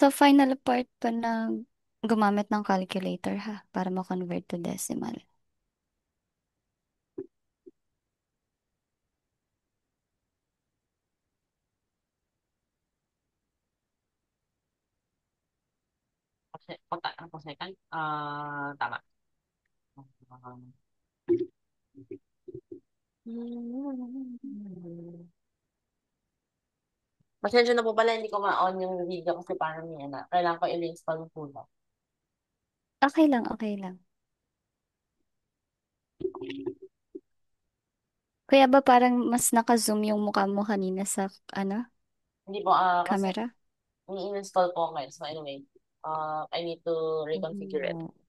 Sa final part pa na gumamit ng calculator ha, para ma-convert to decimal. Pagka, second, tama. Um, Pasensya na po pala, hindi ko ma-on yung video kasi parang yan na. Kailangan ko i-install po lang. Okay lang, okay lang. Kaya ba parang mas naka-zoom yung mukha mo kanina sa, ano, Hindi po, kasi camera? i-install po ngayon. So anyway, I need to reconfigure it. Oo.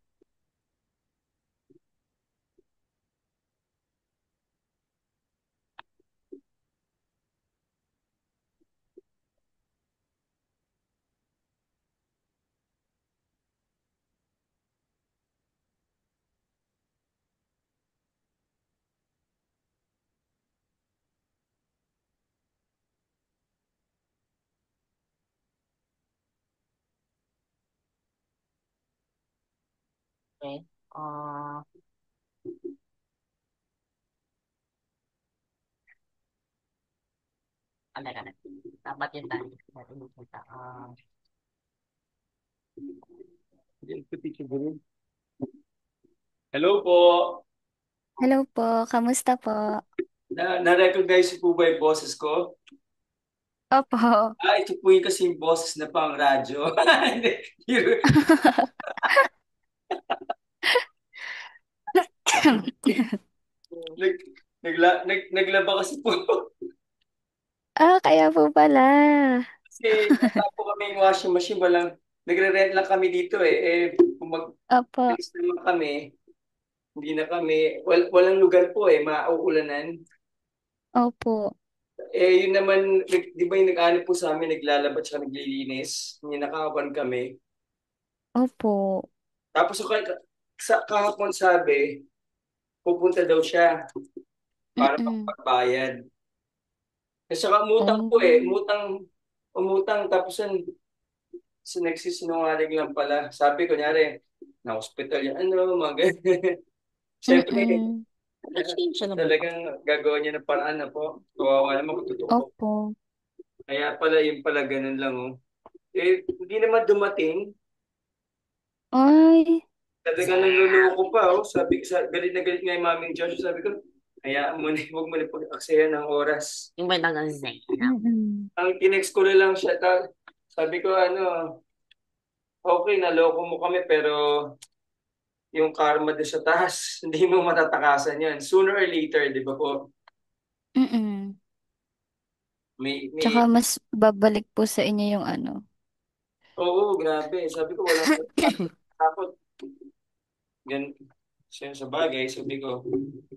Okay. Ano. Dapat yun tayo. Natin makita. Hello po. Hello po, kamusta po? Na-recognize po ba yung boses ko? Opo. Ito po yung kasing boses na pang radyo. Hindi. Nag, naglaba kasi po. Ah, kaya po pala. Kasi wala po kami yung washing machine. Nagre-rent lang kami dito eh. Kung Opo, mag-alis naman kami, hindi na kami, walang lugar po eh, mauulanan. opo, Yun naman, di ba yung nag-ano po sa amin, naglalaba at naglilinis. Ninakawan kami. opo. Tapos kahapon sabi, pupunta daw siya para Mm-mm. magbayad. Kasi saka umutang po eh, Oh. umutang tapos nagsisinungaling lang pala. Sabi ko, nyari, na-hospital yan, ano, mga ganyan. Siyempre, Mm-mm. Na-change siya na bukas. talagang gagawa niya ng paraan na po. Kawawa naman kung totoo. Opo. Kaya pala, yun pala, ganun lang, oh. Hindi naman dumating. Ay. Talagang nanluloko pa, oh. Galit na galit nga yung maming Joshua. Sabi ko, hayaan mo na, huwag mo na pag-aksaya ng oras. Yung ba yung Zen? Mm-mm. Ang tinext ko na lang siya, sabi ko, ano, okay, naloko mo kami, pero yung karma doon sa taas, hindi mo matatakasan yan. Sooner or later, di ba po? Mm-mm. Tsaka May, mas babalik po sa inyo yung ano. oo, grabe. Sabi ko, walang takot. Gan, siya sa bagay, sabi ko,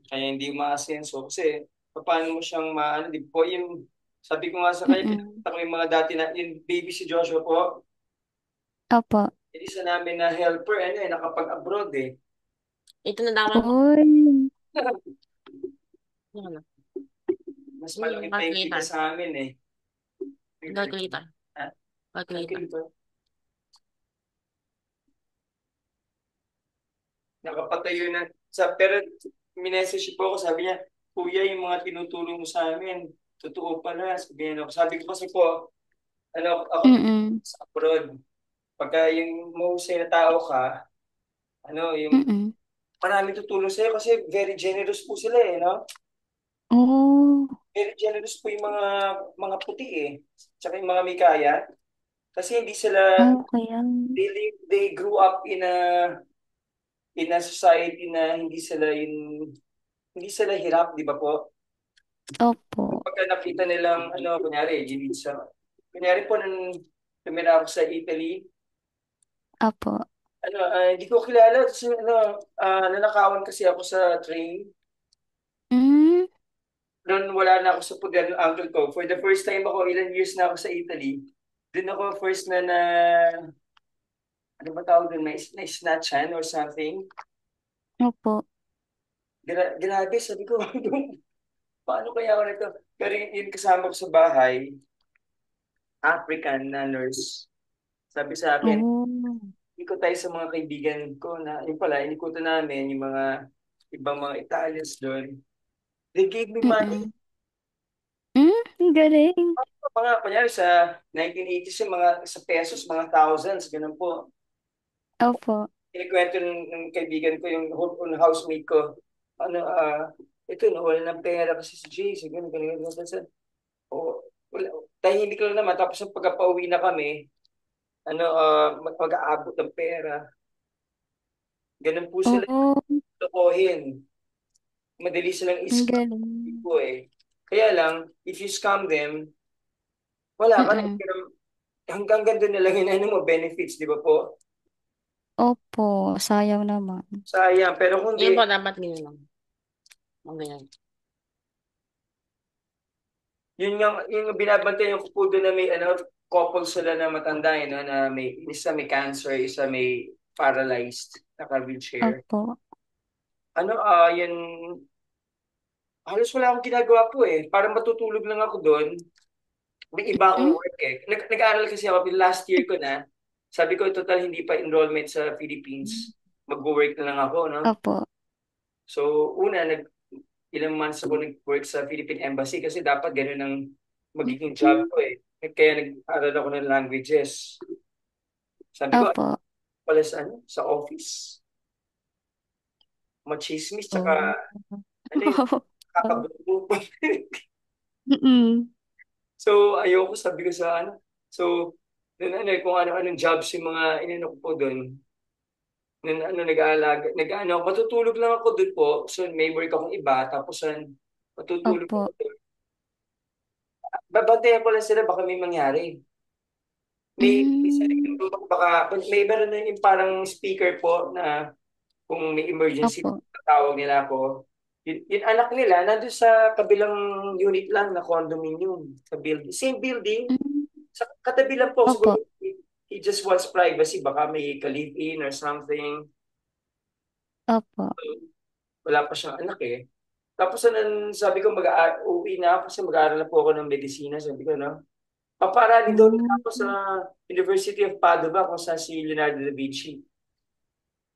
kaya hindi umaasenso. Kasi, paano mo siyang maano, di po, sabi ko nga sa kanya, Mm-mm. pinakita ko yung mga dati na, yung baby si Joshua po, Opo. yung isa namin na helper, ano eh, nakapag-abroad eh. Ito na daman mo. Uy. Ano? Mas malaki Yung pa yung kita calculator. sa amin eh. Calculator. Ha? Calculator. Calculator. Nakapatayo na. Pero minessage po ako, sabi niya, Kuya, yung mga tinutulong mo sa amin, totoo pala. Sabi ko kasi po, ako Mm-mm. sa abroad, pagka yung mahusay na tao ka, yung Mm-mm. maraming tutulong sa'yo kasi very generous po sila eh, no? Oh. Very generous po yung mga puti eh. Tsaka yung mga may kaya. Kasi hindi sila, Oh, kaya. they grew up in a society na hindi sila hirap, di ba po? Opo. Pagka nakita nilang, kunyari, kunyari po, nung tumira ako sa Italy, Opo. hindi ko kilala, kasi, nanakawan kasi ako sa train. Mm. Noon wala na ako sa puder ng uncle ko. For the first time ako, ilan years na ako sa Italy, doon ako first ano ba tawag doon, na-snatchan or something. Opo. Grabe, sabi ko, paano kaya ako nito? Pero yun kasama ko sa bahay, African na nurse. Sabi sa akin, Oh. ikot tayo sa mga kaibigan ko na, yun pala, inikutan namin yung mga ibang mga Italians doon. They gave me money. Mm-mm. Ang galing. Mga, kunyari sa 1980s, yung mga sa pesos, mga thousands, ganun po. Opo. Kinikwento ng kaibigan ko, yung housemate ko, ano, ito, nawala ng pera kasi si Jay, si ganun, ganun, ganun, ganun. O, wala, tahimik lang naman, tapos yung pagka-pauwi na kami, ano, mag-aabot ng pera. Ganun po sila Oo. lokohin. Madali silang Ang scam galing. po eh. Kaya lang, if you scam them, wala ka na. Mm-mm. Hanggang ganito na lang yun, ano mo, benefits, di ba po? Opo. Sayang naman. Sayang. Pero kung Yun di, po, dapat ganyan lang. Ang ganyan. yung binabantayan ko po doon na may, ano, couple sila na matanda, no, na may, isa may cancer, isa may paralyzed, naka-wheelchair. Opo. Ano, yun, halos wala akong ginagawa po eh. Parang matutulog lang ako doon. May iba akong Mm? work eh. Nag-aaral kasi ako, last year ko na. Sabi ko, total hindi pa enrollment sa Philippines. Mag-work na lang ako, no? Opo. So, una, ilang months ako nag-work sa Philippine Embassy kasi dapat ganun ang magiging job Mm? ko eh. Kaya nag-aral ako ng languages. Sabi ko, Opo. pala sa, ano, sa office. Machismis, tsaka, Oh. ano yun, kakabubo. Mm-mm. So, ayoko, sabi ko sa, ano, so, dun, ano, kung ano-anong jobs yung mga inano ko po doon. Nun, ano, nag-aalaga, nag-ano, matutulog lang ako doon po. So, may work akong iba, tapos, matutulog ako Opo. doon. Babantayan ko lang sila, baka may mangyari. May sarili Mm. po, baka, may meron na yung parang speaker po na kung may emergency, Opo. tawag nila ako. Yung anak nila, nandun sa kabilang unit lang na condominium, sa building. Same building, Mm. sa katabi lang po, siguro, Opo. he just wants privacy, baka may ka-live-in or something. Opo. Wala pa siyang anak eh. Tapos sabi ko uwi na ako kasi mag-aaral na po ako ng medisina. Sabi ko, no? Paparali daw nila Oh. ako sa University of Padua kung saan si Leonardo da Vinci.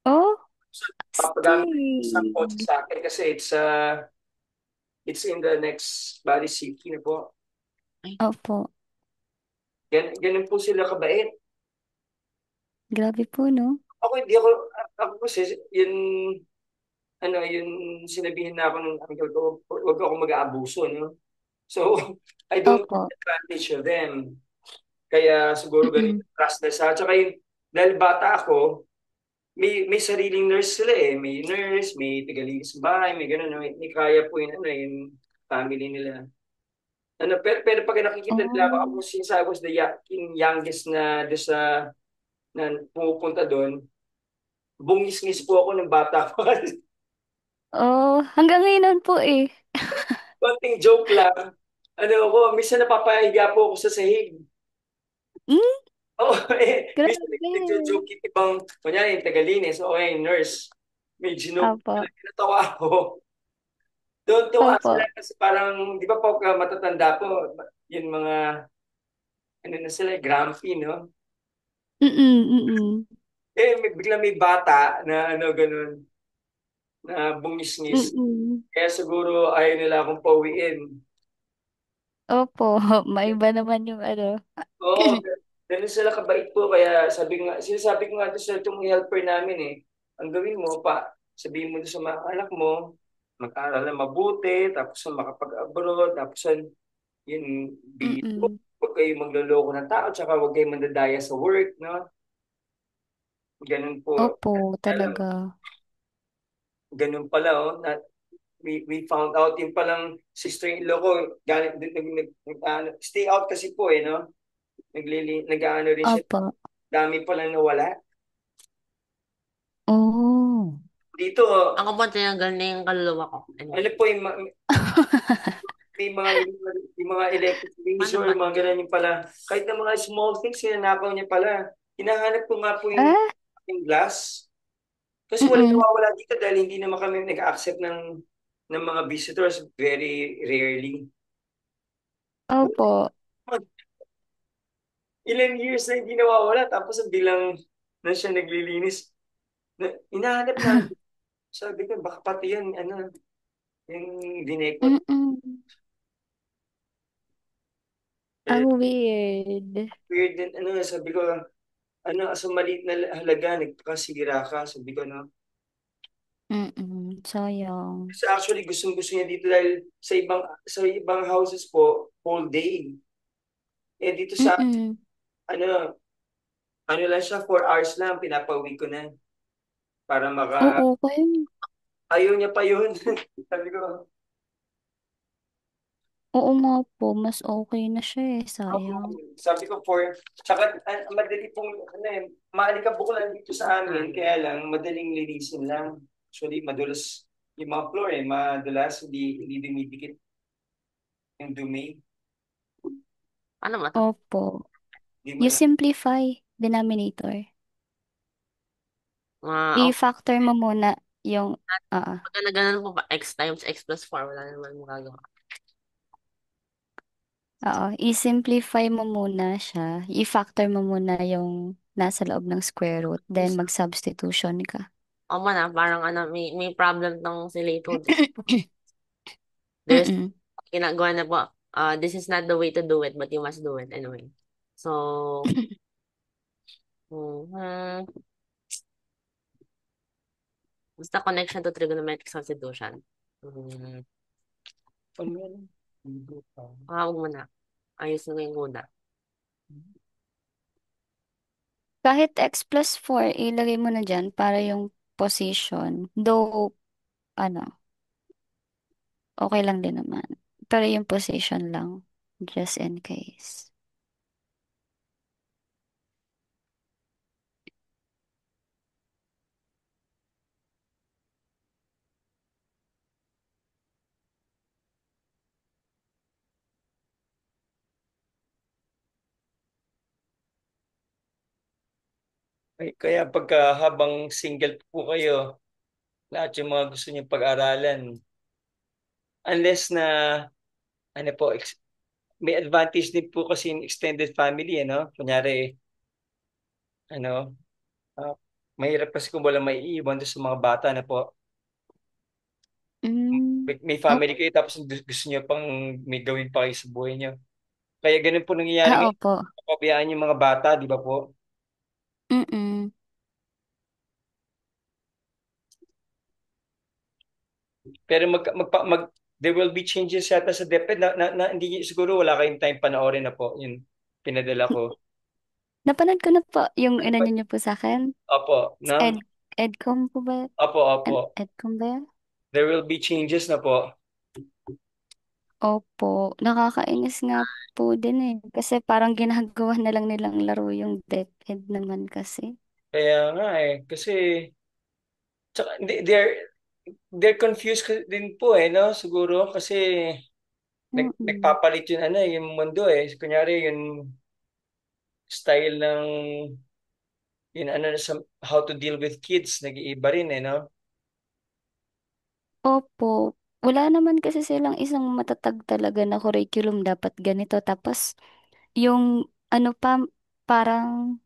Oh. So, papagamit ng isang coach Astig. sa akin kasi it's in the next Bali City na po. Ay, Opo. Ganun po sila kabait. Grabe po, no? Ako hindi ako, ako kasi yun, ano, yun sinabihin na ako ng uncle ko, huwag ako mag-aabuso, no? So, I don't Opo. take advantage of them. Kaya siguro ganito Mm-mm. trust na sa. Tsaka yung, dahil bata ako, may sariling nurse sila eh. May nurse, may tagalinis sa bahay, may gano'n. May kaya po yun, ano, yung family nila. Ano, pero pag nakikita nila ako Oh. since I was the yung youngest na doon sa na pumupunta doon, bungis-ngis po ako ng bata ko. Oh, hanggang ngayon po eh. Konting joke lang. Ano ako, minsan napapahiga po ako sa sahig. Hmm? Oo, minsan Grabe. nagjo-joke yung ibang, kunyari yung tagalinis, o yung nurse. May ginoke, Opo. natawa ako. Doon tuwa Opo. sila kasi parang, di ba po, matatanda po, yung mga, ano na sila, grumpy, no? Mm-mm. Mm-mm. Bigla may bata na ano, ganun, na bungis-ngis. Mm-mm. Kaya siguro ayaw nila akong pauwiin. Opo. Maiba naman yung ano. Oo, ganun sila kabait po. Kaya sinasabi ko nga doon sa itong helper namin eh, ang gawin mo pa, sabihin mo doon sa mga anak mo, mag-aral na mabuti, tapos makapag-abroad, tapos yun, Mm-mm. huwag kayo magloloko ng tao, tsaka huwag kayo mandadaya sa work, no? Ganun po. Opo, Alam, talaga. ganun pala, oh, na, we found out yung palang sister-in-law ko, galing, stay out kasi po eh, no? Nag-ano rin siya, Opo. dami palang nawala. Oh. Dito, ako po tinagal na yung kaluluwa ko. Ano? ano po may mga electric Paano razor, ba? mga ganun yung pala. Kahit na mga small things, sinanakaw niya pala. Hinahanap ko nga po Ah? yung glass. Kasi wala Mm-mm. nawawala dito dahil hindi naman kami nag-accept ng mga visitors very rarely. Opo. ilang years na hindi nawawala, tapos ang bilang na siya naglilinis. Hinahanap namin. Sabi ko, baka pati yan, ano, yung dinekot. Mm-mm. Eh, Ang weird. weird din, ano, sabi ko, ano, sa maliit na halaga, nagpakasira ka. Sabi ko, no. Mm-mm. Sayang. Kasi actually, gustong-gusto niya dito dahil sa ibang houses po, whole day. Eh, dito sa, Mm-mm. ano, ano lang siya, 4 hours lang, pinapauwi ko na. Para Oo, kaya ayaw niya pa yun. Sabi ko, oo nga po, mas okay na siya eh, "Opo." sayang. Sabi ko, tsaka madali pong, ano eh, maalikabok lang dito sa amin, kaya lang, madaling linisin lang. Actually, madulas yung mga floor eh, madulas, hindi dumidikit yung dumi. Ano ba to? Opo. Hindi mo You na, simplify denominator. Okay. I-factor mo muna yung, Pag na ganun po ba, x times x plus 4, wala naman magagawa. i-simplify mo muna siya. I-factor mo muna yung nasa loob ng square root. Then, mag-substitution ka. O man parang ano, may problem tong si Leto. There's, Mm-mm. ginagawa na po, this is not the way to do it, but you must do it anyway. So, mhm. Basta connection to trigonometric substitution. Hmm. ano yan? Hindi pa. Huwag mo na. Ayusin ko yung kuda. Kahit x plus 4, ilagay mo na dyan para yung position. Though, ano, okay lang din naman. Pero yung position lang, just in case. Ay, kaya pagka habang single po kayo, lahat yung mga gusto niyo pag-aralan, unless na, ano po, may advantage din po kasi in extended family, ano? Kunyari, ano, ah, mahirap kasi kung wala may iiwan doon sa mga bata na po. Mm. May Oh, family kayo tapos gusto niyo pang may gawin pa kayo sa buhay niyo. Kaya ganun po nangyayari ngayon. opo. Pabayaan yung mga bata, di ba po? Mm-mm. Pero there will be changes yata sa DepEd na hindi siguro wala kayong time panoorin na po. Yun, pinadala ko. Napanood ko na po yung Ano ba? inano niyo po sa akin. Opo, Sa na? Edcom po ba? Opo, opo. Edcom ba yan? There will be changes na po. Opo. Nakakainis nga po din eh. Kasi parang ginagawa na lang nilang laro yung DepEd naman kasi. Kaya nga eh. Kasi, tsaka, they're confused din po eh, no? Siguro kasi Mm-mm. nagpapalit yun ano eh, yung mundo eh. Kunyari yung style ng yun ano sa how to deal with kids nag-iiba rin eh, no? Opo. Wala naman kasi silang isang matatag talaga na curriculum dapat ganito. Tapos, yung ano pa, parang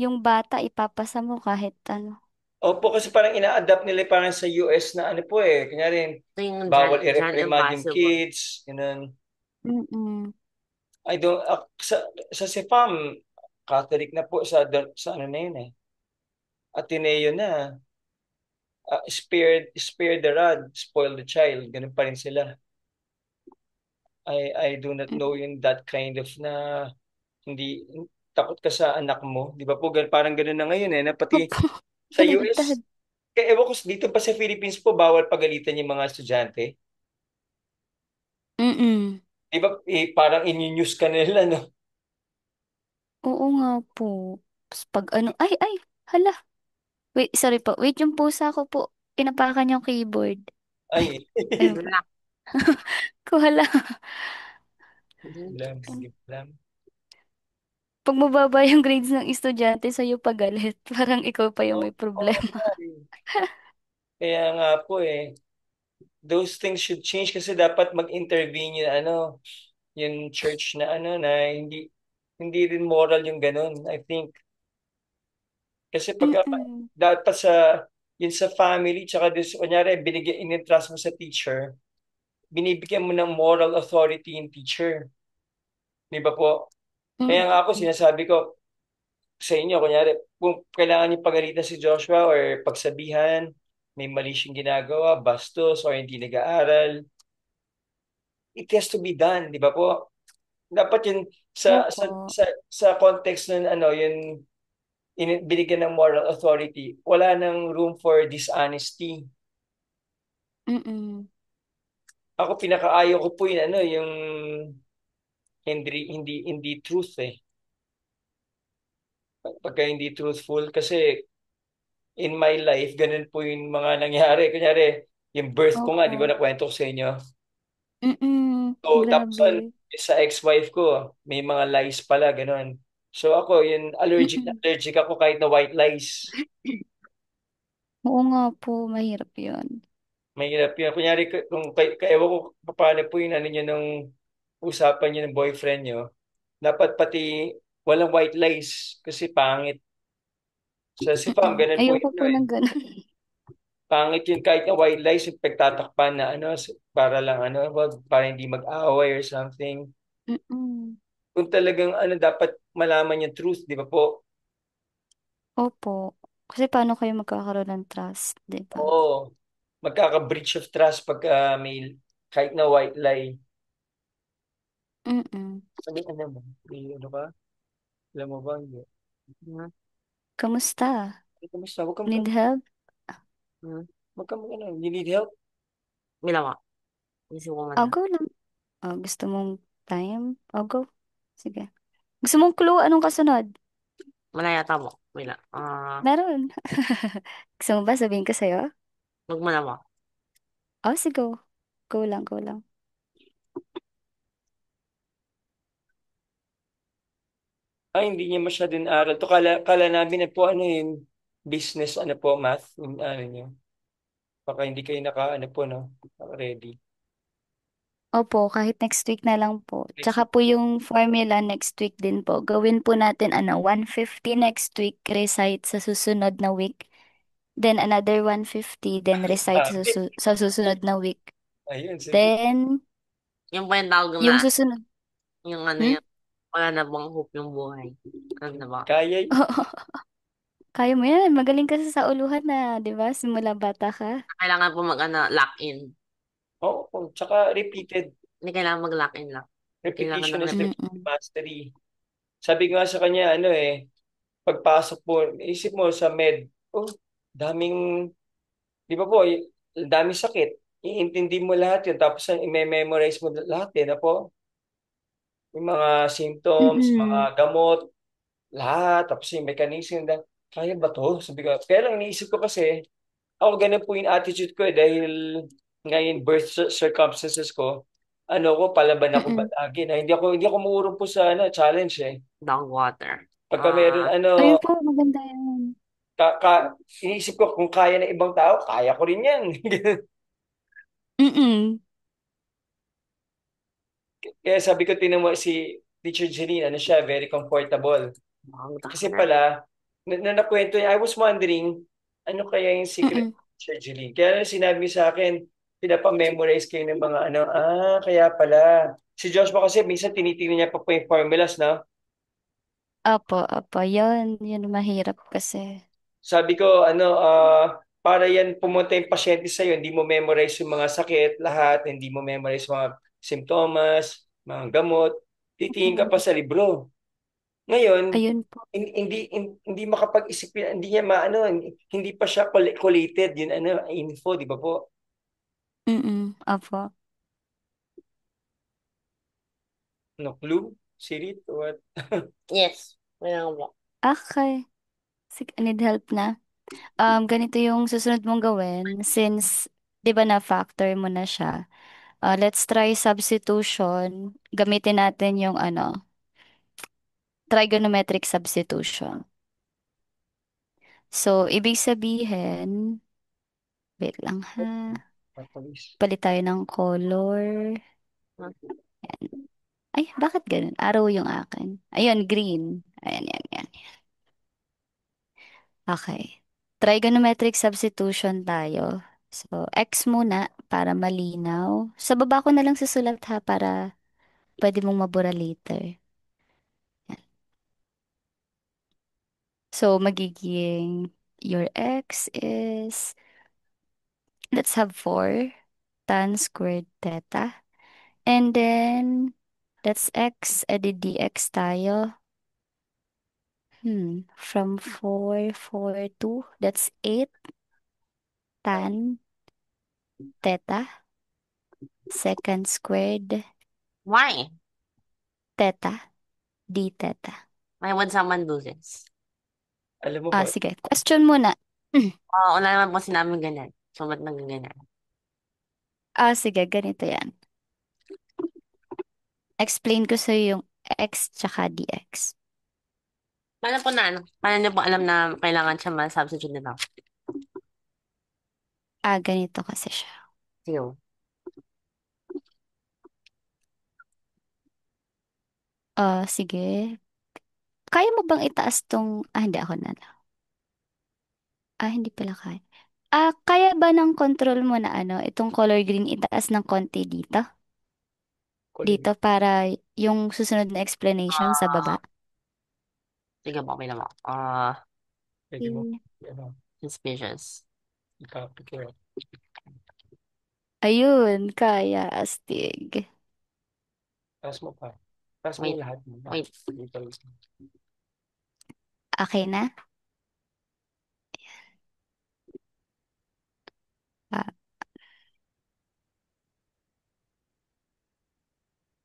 yung bata ipapasa mo kahit ano. Opo, kasi parang ina-adapt nila parang sa US na ano po eh. Kunyari, Ito yung bawal John i-reprimand yung Impossible. kids, ganun. Mm-mm. I don't, sa CFAM, Catholic na po sa ano na yun eh. Ateneo na. Spare the rod, spoil the child. Ganun pa rin sila. I do not know Mm. yung that kind of na hindi takot ka sa anak mo. Di ba po, parang ganun na ngayon eh. Na pati Opo. sa Baliktad. US, kaya ewan ko, dito pa sa Philippines po, bawal pagalitan yung mga estudyante. Mm-mm. Di ba, parang in-news ka nila, no? Oo nga po. Tapos pag ano, ay, ay, hala. Wait, sorry po. Wait, yung pusa ko po. Inapakan yung keyboard. Ay, Ayun po. Relax. Ko hala. lang, sige lang. Pag mababa yung grades ng estudyante, sa'yo pagalit. Parang ikaw pa yung Oo, may oo problema. nga eh. Kaya nga po eh. Those things should change kasi dapat mag-intervene yung ano, yung church na ano na hindi rin moral yung ganun, I think. Kasi pagka Mm-mm. dapat yun sa family, tsaka din, kunyari, in-entrust mo sa teacher, binibigyan mo ng moral authority yung teacher. Di ba po? Kaya nga ako, Mm-mm. sinasabi ko sa inyo, kunyari, kung kailangan niyo pagalitan si Joshua or pagsabihan, may mali siyang ginagawa, bastos, or hindi nag-aaral, it has to be done, di ba po? Dapat yun Opo. sa context ng ano, yun binigyan ng moral authority, wala nang room for dishonesty. Mm-mm. Ako pinakaayaw ko po yun ano, yung hindi truth eh. Pagka hindi truthful kasi in my life ganun po yung mga nangyari. Kunyari, yung birth ko nga, di ba Opo. nakwento ko sa inyo? Mm-mm. So, tapos Grabe. sa ex-wife ko, may mga lies pala, ganun. So ako, yun, allergic na Mm-mm. allergic ako kahit na white lies. Oo nga po, mahirap yun. Mahirap yun. Kunyari, kung kaya ko, paano po yun, ano nyo nung usapan nyo ng boyfriend nyo, dapat pati walang white lies kasi pangit. Si Pam, Mm-mm. ganun po Ayoko yun, po no, eh. ng gano'n. Pangit yun kahit na white lies, yung pagtatakpan na ano, para lang ano, wag, para hindi mag-away or something. Mm-mm. Kung talagang ano, dapat malaman yung truth, di ba po? Opo. Kasi paano kayo magkakaroon ng trust, di ba? Oo. Magkaka-breach of trust pagka may kahit na white lie. Mm-mm. Sabi ano mo, ano ka? Alam mo ba? Hindi. Hmm? Kamusta? Ay, kamusta? Huwag kang, Need help? Hmm? huwag kang, ano, you need help? Ginawa. Isip ko Oh, muna. go lang. Oh, gusto mong time? Oh, go. Sige. Gusto mong clue? Anong kasunod? Malaya tamo. Wala. Meron. Gusto mo ba sabihin ko sa'yo? Wag mo na mo. Oh, sige, go. Go lang, go lang. Ay, hindi niya masyadong aral. To kala namin na po ano yung business, ano po, math, yung ano niyo. Baka hindi kayo ano po, no? Ready. Opo, kahit next week na lang po. Next Tsaka week. po yung formula next week din po. Gawin po natin 150 next week, recite sa susunod na week. Then another 150, then recite Sabi. sa susunod na week. Ayun, sige. Then, Yung pa yung tawag yung na, susunod. yung ano Hmm? yan, wala na bang hope yung buhay. Ano na ba? Kaya, Kaya mo yan. Magaling ka sa uluhan na, di ba? Simula bata ka. Kailangan po ano, lock in. oo, tsaka repeated. Hindi kailangan mag-lock in lang. Kailangan Repetition ng is the key to Mm-mm. mastery. Sabi ko nga sa kanya, ano eh, pagpasok po, isip mo sa med, oh, daming, di ba po, daming sakit. Iintindi mo lahat yun, tapos i-memorize mo lahat eh, na po. Yung mga symptoms, mga Mm-mm. gamot, lahat, tapos yung mechanism, kaya ba to? Sabi ko, kaya lang iniisip ko kasi, ako ganun po yung attitude ko eh, dahil ngayon birth circumstances ko, ano ko, palaban ako ba Mm-mm. lagi na hindi ako umuurong po sa ano, challenge eh. Dog water. Pagka meron Ayun ano, po, maganda yan. ka, ka, iniisip ko kung kaya ng ibang tao, kaya ko rin yan. Mm-mm. Kaya sabi ko, tinan mo si Teacher Jeline, ano siya, very comfortable. Dog Kasi water. pala, na nakwento niya, I was wondering, ano kaya yung secret Mm-mm. ni Teacher Jeline? Kaya nung sinabi sa akin, pinapamemorize kayo ng mga ano, kaya pala. Si Joshua kasi minsan tinitingnan niya pa po yung formulas, no? Opo, opo. Yun mahirap kasi. Sabi ko, ano, para yan pumunta yung pasyente sa'yo, hindi mo memorize yung mga sakit, lahat, hindi mo memorize mga simptomas, mga gamot, titingin ka pa Mm. sa libro. Ngayon, Ayun po. hindi makapag-isip, hindi niya maano, hindi pa siya collated yun ano, info, di ba po? Mm-mm. Opo. No clue? Sirit? What? Yes. Kailangan po. Okay. Sige, need help na. Ganito yung susunod mong gawin since 'di ba na factor mo na siya. Let's try substitution. Gamitin natin yung trigonometric substitution. So, ibig sabihin, wait lang ha. Matalis. Palit tayo ng color. Huh? Yan. Ay, bakit ganun? Arrow yung akin. Ayun, green. Ayan, yan, yan. Okay. Trigonometric substitution tayo. So, x muna para malinaw. Sa baba ko na lang susulat ha para pwede mong mabura later. Yan. So, magiging your x is, let's have 4 tan squared theta. And then, that's x, edi dx tayo. From 4 to, that's 8 tan theta, second squared Why? theta, d theta. Why would someone do this? Alam mo Ah, ba, sige. Question muna. Wala naman po sinabing ganyan. So, ba't naging ganyan? Ah, sige. Ganito yan. Explain ko sa'yo yung x tsaka dx. Paano po na ano? Paano niyo po alam na kailangan siya ma-substitute nito? Ah, ganito kasi siya. Sige po. Ah, sige. Kaya mo bang itaas tong... Ah, hindi ako na lang. Ah, hindi pala kaya. Ah, kaya ba ng control mo na ano, itong color green itaas ng konti dito? kulay? Dito para yung susunod na explanation sa Ah, baba. sige po, okay lang po. Pwede mo. Eh, Ano, Suspicious. i-copy ko. ayun, kaya astig. Taas mo pa. Taas mo Wait, lahat mo. wait. Dito. Okay na? Ah,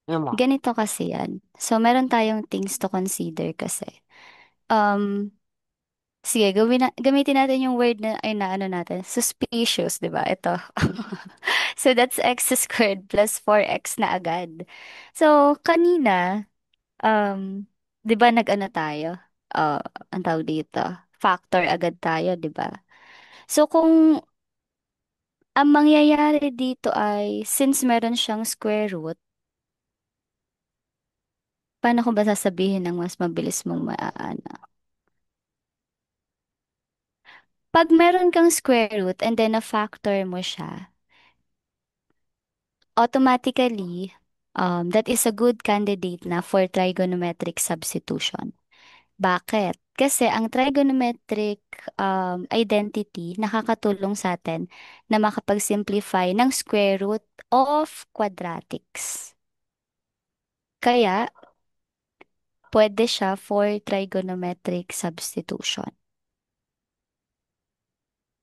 Yun mo. ganito kasi yan. So, meron tayong things to consider kasi. Um, Sige, gamitin natin yung word na, ay na ano natin, suspicious, di ba? Ito. So, that's x squared plus 4x na agad. So, kanina, di ba nag-ano tayo? Uh, ang tawag dito, factor agad tayo, di ba? So, kung ang mangyayari dito ay, since meron siyang square root, paano ko ba sasabihin ng mas mabilis mong maaano? Pag meron kang square root and then na-factor mo siya, automatically, that is a good candidate na for trigonometric substitution. Bakit? Kasi ang trigonometric identity nakakatulong sa atin na makapag-simplify ng square root of quadratics. Kaya, pwede siya for trigonometric substitution.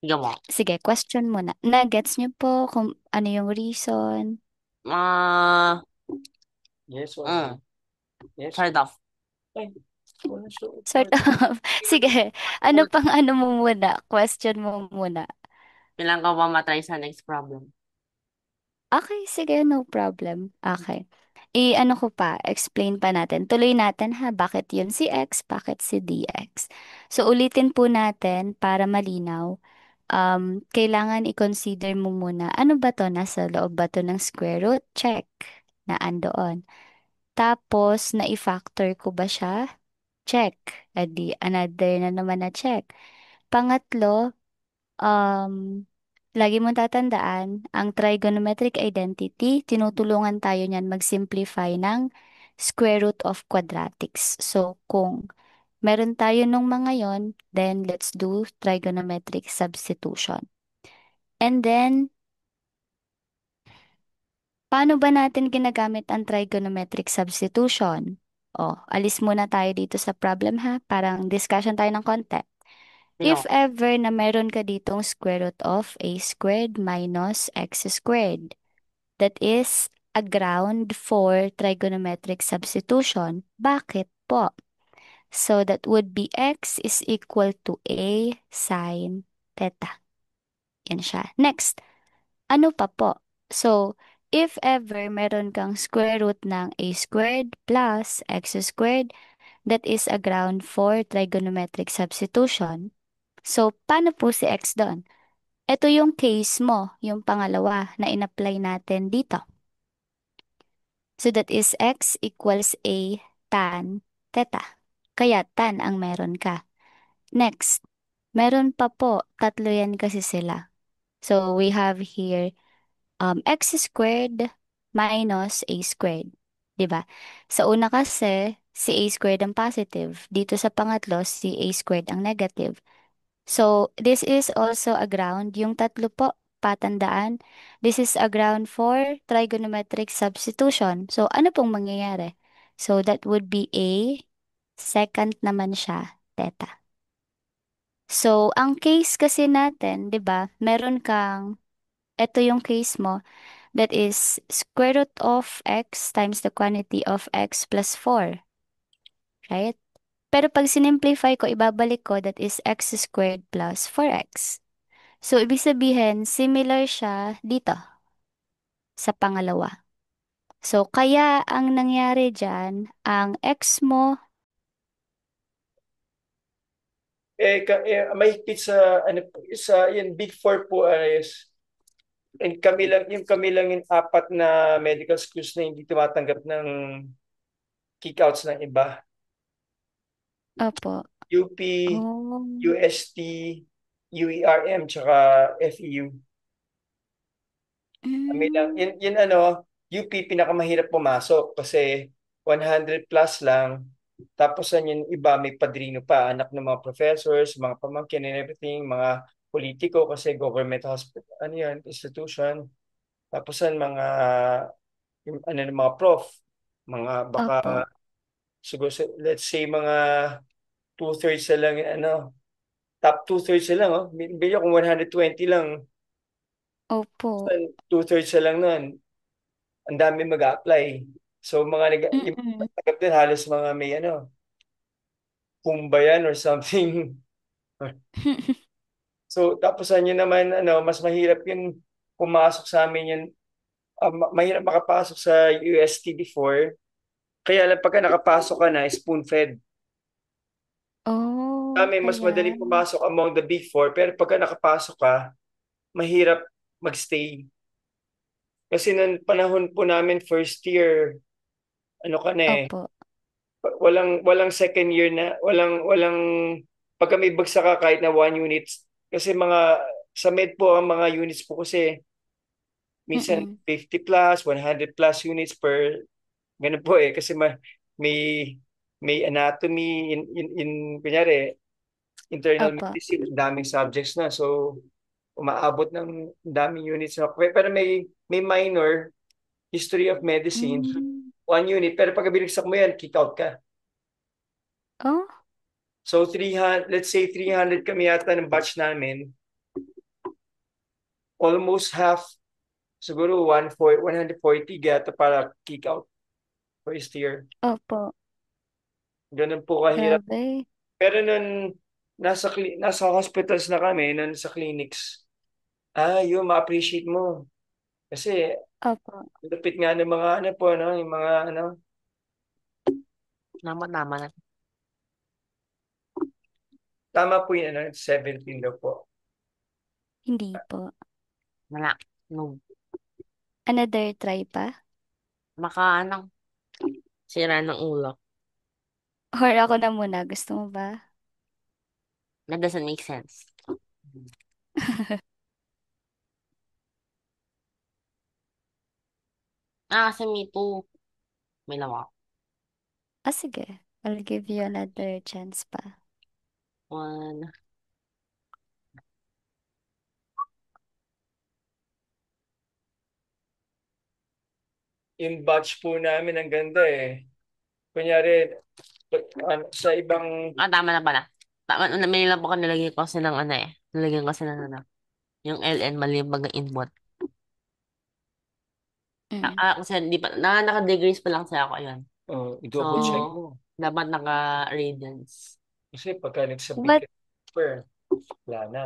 Sige mo. Sige, question muna. Nagets niyo po kung ano yung reason? Ah, Yes, or mm, no? Yes. sort of. Ay, wala siya. Sort of. Sige, ano pang ano mo muna? Question mo muna. Kailangan ko ba matry sa next problem? Okay, sige, no problem. Okay. I-ano ko pa, explain pa natin. Tuloy natin ha, bakit yun si x, bakit si dx. So, ulitin po natin para malinaw. Kailangan i-consider mo muna, ano ba to? Nasa loob ba to ng square root? Check. Na andoon. Tapos, na-factor ko ba siya? Check. Adi, another na naman na check. Pangatlo, lagi mong tatandaan, ang trigonometric identity, tinutulungan tayo niyan mag-simplify ng square root of quadratics. So, kung meron tayo nung mga yon, then let's do trigonometric substitution. And then, paano ba natin ginagamit ang trigonometric substitution? O, alis muna tayo dito sa problem ha, parang discussion tayo ng konti. Sige mo. If ever na meron ka ditong square root of a squared minus x squared, that is a ground for trigonometric substitution. Bakit po? So that would be x is equal to a sine theta. Yan siya. Next, ano pa po? So, if ever meron kang square root ng a squared plus x squared, that is a ground for trigonometric substitution. So, paano po si x doon? Ito yung case mo, yung pangalawa na in-apply natin dito. So that is x equals a tan theta. Kaya tan ang meron ka. Next, meron pa po, tatlo yan kasi sila. So we have here x squared minus a squared. 'Di ba? Sa una kasi, si a squared ang positive. Dito sa pangatlo, si a squared ang negative. So, this is also a ground. Yung tatlo po, patandaan. This is a ground for trigonometric substitution. So, ano pong mangyayari? So, that would be a second naman siya, theta. So, ang case kasi natin, 'di ba? Meron kang, ito yung case mo, that is square root of x times the quantity of x plus 4, right? Pero pag sinimplify ko, ibabalik ko, that is x squared plus 4x. So, ibig sabihin, similar siya dito sa pangalawa. So, kaya ang nangyari dyan, ang x mo, Mahigpit sa ano sa yung Big Four po is and kami lang yung apat na medical schools na hindi tumatanggap ng kickouts ng iba. opo, UP, oh, UST, UERM, tsaka FEU. Kami lang. mm, Yun ano, UP pinakamahirap pumasok kasi 100 plus lang. Tapos yung iba may padrino pa, anak ng mga professors, mga pamangkin and everything, mga politiko kasi government hospital, ano yan, institution. Tapos mga, yung, ano ng mga prof, mga baka, opo, siguro, let's say mga two-thirds na lang, ano, top two-thirds na lang, oh. Bilyo kung 120 lang, opo, two-thirds na lang nun, ang dami mag-apply. So yung mm-mm, tagap din halos mga may ano, Kumbayan or something. So tapos yun naman ano, mas mahirap yung pumasok sa amin yun. Mahirap makapasok sa UST before. Kaya lang pagka nakapasok ka na, spoon-fed. oh, Kami, mas kaya, madali pumasok among the big four, pero pagka nakapasok ka, mahirap magstay. Kasi nung panahon po namin, first year, ano ka na eh, opo, walang second year na walang pagka may bagsak ka kahit na 1 units kasi mga sa med po ang mga units po kasi minsan mm-mm, 50 plus 100 plus units per ganun po eh kasi may may anatomy in kunyari internal opo, medicine daming subjects na so umaabot ng daming units na pero may minor history of medicine mm, 1 unit pero pag binagsak mo yan kick out ka. oh, So 300, let's say 300 kami yata ng batch namin. Almost half, siguro 140 yata para kick out first year. opo, Ganun po kahirap. grabe, Pero nun nasa hospitals na kami, nun sa clinics, yun, ma-appreciate mo. Kasi opo, lupit nga ng mga ano po, no, yung mga ano, Nama na. tama po yun, ano, 17 daw po. hindi po. Wala. No. Another try pa? Maka, ano, sira ng ulo. Or ako na muna, gusto mo ba? That doesn't make sense. Kasi me too. May lawak. Ah, sige. I'll give you another chance pa. One. Yung batch po namin, ang ganda eh. Kunyari, sa ibang Tama na pala. Tama, may lang po ko nilagay ko kasi ng ano eh. Nilagyan ko kasi ng ano. Yung LN, mali yung pag input. Mm. Kasi di pa, naka-degrees pa lang sa ako, yun. So, i-double check Mm. mo. dapat naka-radians. Kasi pagka nagsabit What ka, super, wala na.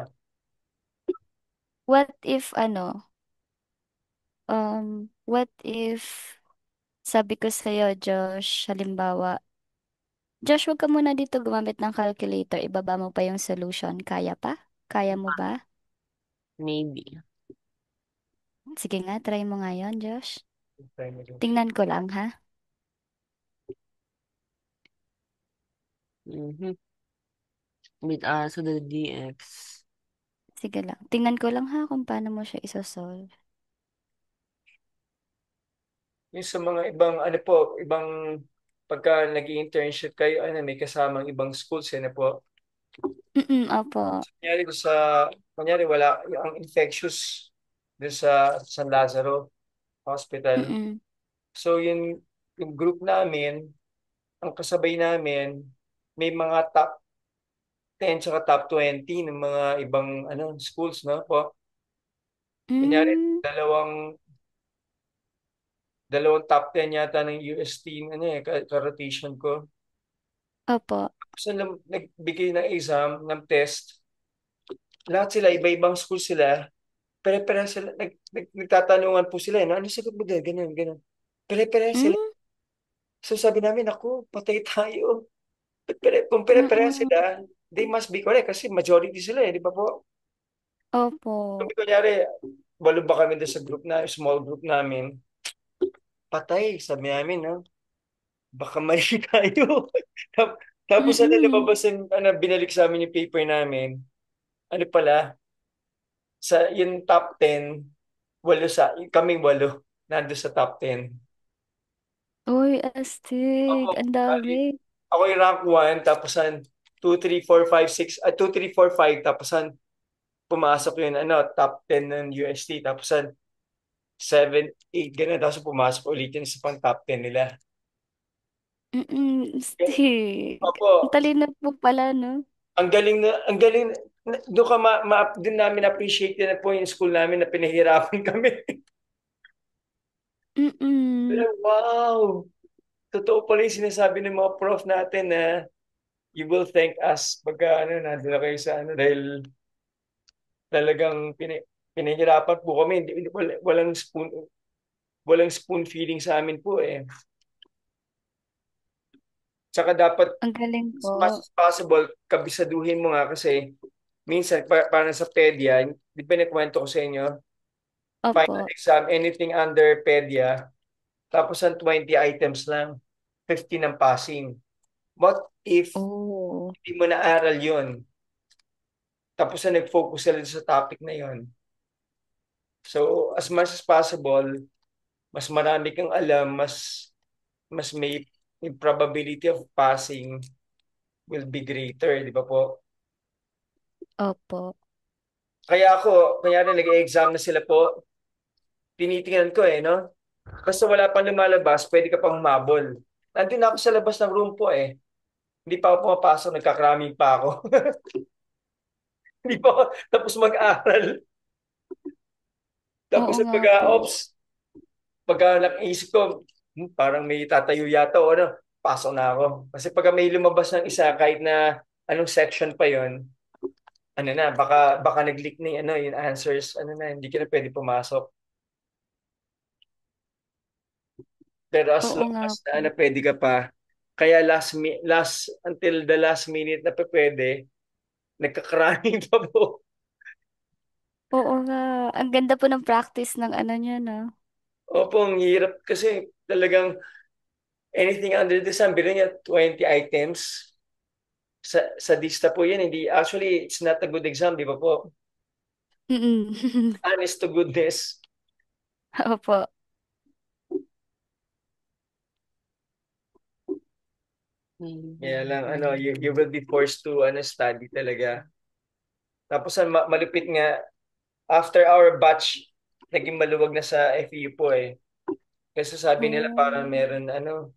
what if what if sabi ko sa'yo, Josh, halimbawa, Josh, wag ka muna dito gumamit ng calculator, ibaba mo pa yung solution. Kaya pa? Kaya mo ba? Maybe. Sige nga, try mo nga yun, Josh. Primary. Tingnan ko lang, ha? Mhm. With so the DX. Sige lang. Tingnan ko lang, ha, kung paano mo siya isosolve. Yung sa mga ibang, ano po, ibang, pagka nag-internship kayo, ano, may kasamang ibang schools, na po. Mm, opo. Kunyari doon sa, kunyari wala, ang infectious doon sa San Lazaro Hospital. Mm, So, yung group namin, ang kasabay namin, may mga top 10 tsaka top 20 ng mga ibang ano schools, no po. Kunyari, mm, dalawang top 10 yata ng UST, ano ka-rotation ko. opo. So, nagbigay ng exam, ng test, lahat sila, iba-ibang school sila, pare-pare sila, nagtatanungan po sila, no? Ano sagot mo doon? Ganun, ganun. Pare-pare sila. Mm, So sabi namin, ako, patay tayo. Kung pare-pare mm, sila, they must be correct kasi majority sila di ba po? opo. Kung kunyari, walo ba kami doon sa group na, small group namin, patay, sabi namin, no? Baka mali tayo. Tapos ano, Mm, lumabas yung, ano, binalik sa amin yung paper namin. Ano pala, yung top 10 kaming walo, nando sa top 10. uy, Ako, astig. Ang bali, dami. ako yung rank 1, tapusan 2, 3, 4, 5, 6, 2, 3, 4, 5, tapusan pumasok yun, ano, top 10 ng UST, tapusan 7, 8, ganun, tapos pumasok ulit yun sa pang top 10 nila. Mm, astig. Opo, Ang talino po pala, no? ang galing, doon ka din namin appreciate na po yung school namin na pinahirapan kami. Pero Mm, wow, totoo pala yung sinasabi ng mga prof natin na you will thank us pagka ano, nandun na kayo sa ano, dahil talagang pinahirapan po kami. Walang spoon feeding sa amin po eh. Tsaka dapat ang galing as po. much as possible, kabisaduhin mo nga kasi minsan parang sa pedya, di ba nakwento ko sa inyo, final Opo. exam, anything under pedya, tapos ang 20 items lang, 15 ang passing. What if Oh. hindi mo naaral yun? Tapos na nag-focus sila sa topic na yun. So, as much as possible, mas marami kang alam, mas may yung probability of passing will be greater, di ba po? Opo. Kaya ako, kunyari nag-exam na sila po, tinitingnan ko no? Basta wala pang lumalabas, pwede ka pang humabol. Nandun ako sa labas ng room po eh. Hindi pa ako pumapasok, nagkakraming pa ako. Hindi pa ako tapos mag-aral. Tapos Oo sa nga po. pag-ops, pagka naisip ko, parang may tatayo yata o ano, pasok na ako. Kasi pagka may lumabas ng isa, kahit na anong section pa yon, ano na, baka nag-leak na yung, ano, yung answers, ano na, hindi ka na pwede pumasok. Pero as Oo long nga as na po. ano, pwede ka pa, kaya until the last minute na pa pwede, nagkakraning pa po. Oo nga. Ang ganda po ng practice ng ano niya, no? Opo, ang hirap kasi talagang anything under the sun, bilhin niya 20 items. Sa dista po yan, hindi, actually, it's not a good exam, di ba po? Mm. Honest to goodness. Opo. Kaya lang, ano, you will be forced to ano, study talaga. Tapos ang malupit nga, after our batch, naging maluwag na sa FEU po eh. Kasi sabi nila Oh. parang meron, ano,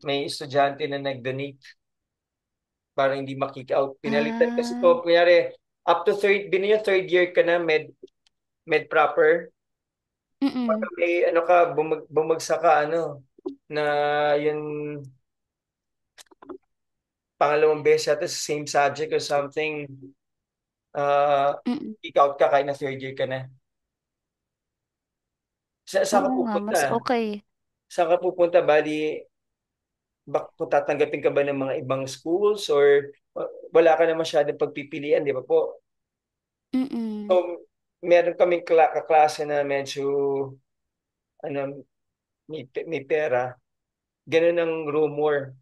may estudyante na nag-donate para hindi makik-out. Pinalitan kasi Ah. po, kunyari, up to third year ka na, med proper. Pag Mm. may, ano ka, bumagsak ka, ano, na yung pangalawang beses yata sa same subject or something, Mm. kick out ka kahit na third year ka na. Saan ka Oo nga, pupunta? mas okay. Saan ka pupunta? Bali, kung tatanggapin ka ba ng mga ibang schools or wala ka na masyadong pagpipilian, di ba po? So, Mm. meron kaming kaklase na medyo, ano, may pera. Ganun ang rumor.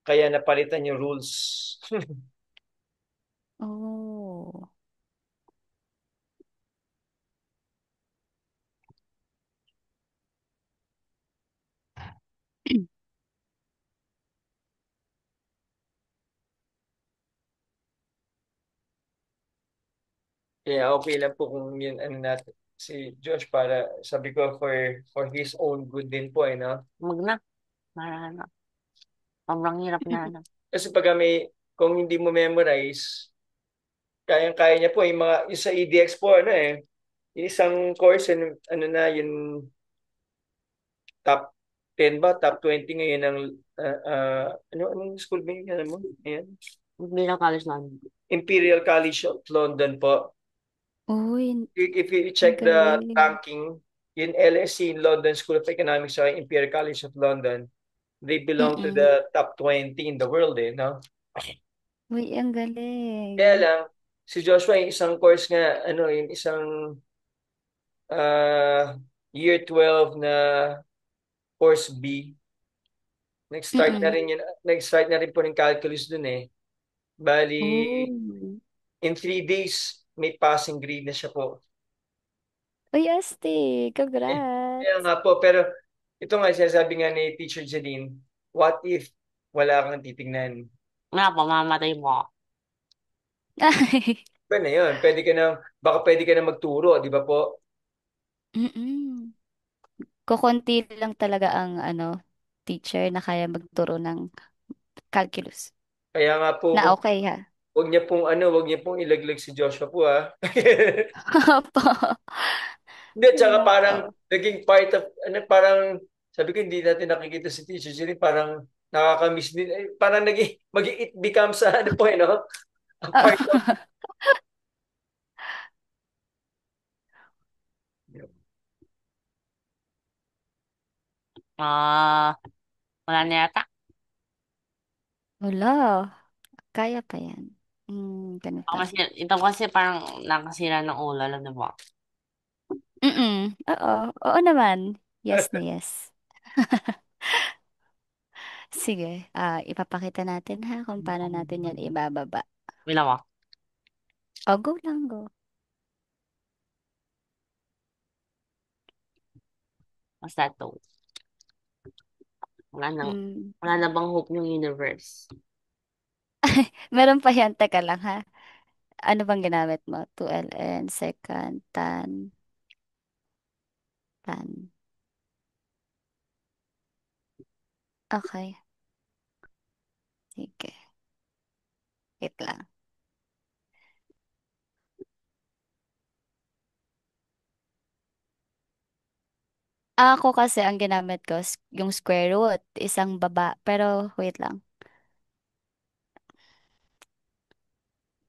Kaya napalitan yung rules. Oh. Kaya okay lang po kung yun ano natin si Josh para sabi ko for his own good din po no. Wag na. Marana. Sobrang hirap na ano. Kasi pag may kung hindi mo memorize, kayang-kaya niya po yung sa EDX po ano yung isang course yun, ano na yung top 10 ba, top 20 ngayon ng anong school ba yun? Ano mo? Ayan. Bilang college lang. Imperial College of London po. Uy, If you ang check the galing. ranking, yung LSE, London School of Economics, sa Imperial College of London, they belong to Mm-mm. the top 20 in the world no? Uy, ang Kaya galing. lang, si Joshua, yung isang course nga, ano, yung isang uh, year 12 na course B, Mm-mm. nag-start na rin po ng calculus dun eh. Bali, Oh. in 3 days, may passing grade na siya po. Uy, Asti, Kaya congrats. nga po, pero ito nga, sinasabi nga ni Teacher Jeline, what if wala kang titignan? Wala po, mamamatay mo ako. Ay. Pwede na yun. Baka pwede ka na magturo, di ba po? Mm-mm. Kukunti lang talaga ang teacher na kaya magturo ng calculus. Kaya nga po, Na okay ha. wag niya pong ilaglag si Joshua po ha. Opo. Hindi, tsaka parang Nako. naging part of, parang, sabi ko, hindi natin nakikita si Teacher Jeline, parang nakakamiss din. Parang it becomes, ano po, no? A part of, Ah, wala na yata. Wala. Kaya pa yan. Ako Ganito. kasi, ito kasi parang nakasira ng ulo, alam mo ba? Mm-mm. Oo. Oo naman. Yes na yes. Sige. Ipapakita natin ha kung paano natin yan ibababa. Wala mo. O, go lang, go. Basta ito. Wala nang, Mm. wala na bang hope yung universe? Meron pa yan. Teka lang ha. Ano bang ginamit mo? 2ln, second, tan. Okay. Sige. Wait lang. Ako kasi ang ginamit ko, yung square root, isang baba. Pero wait lang.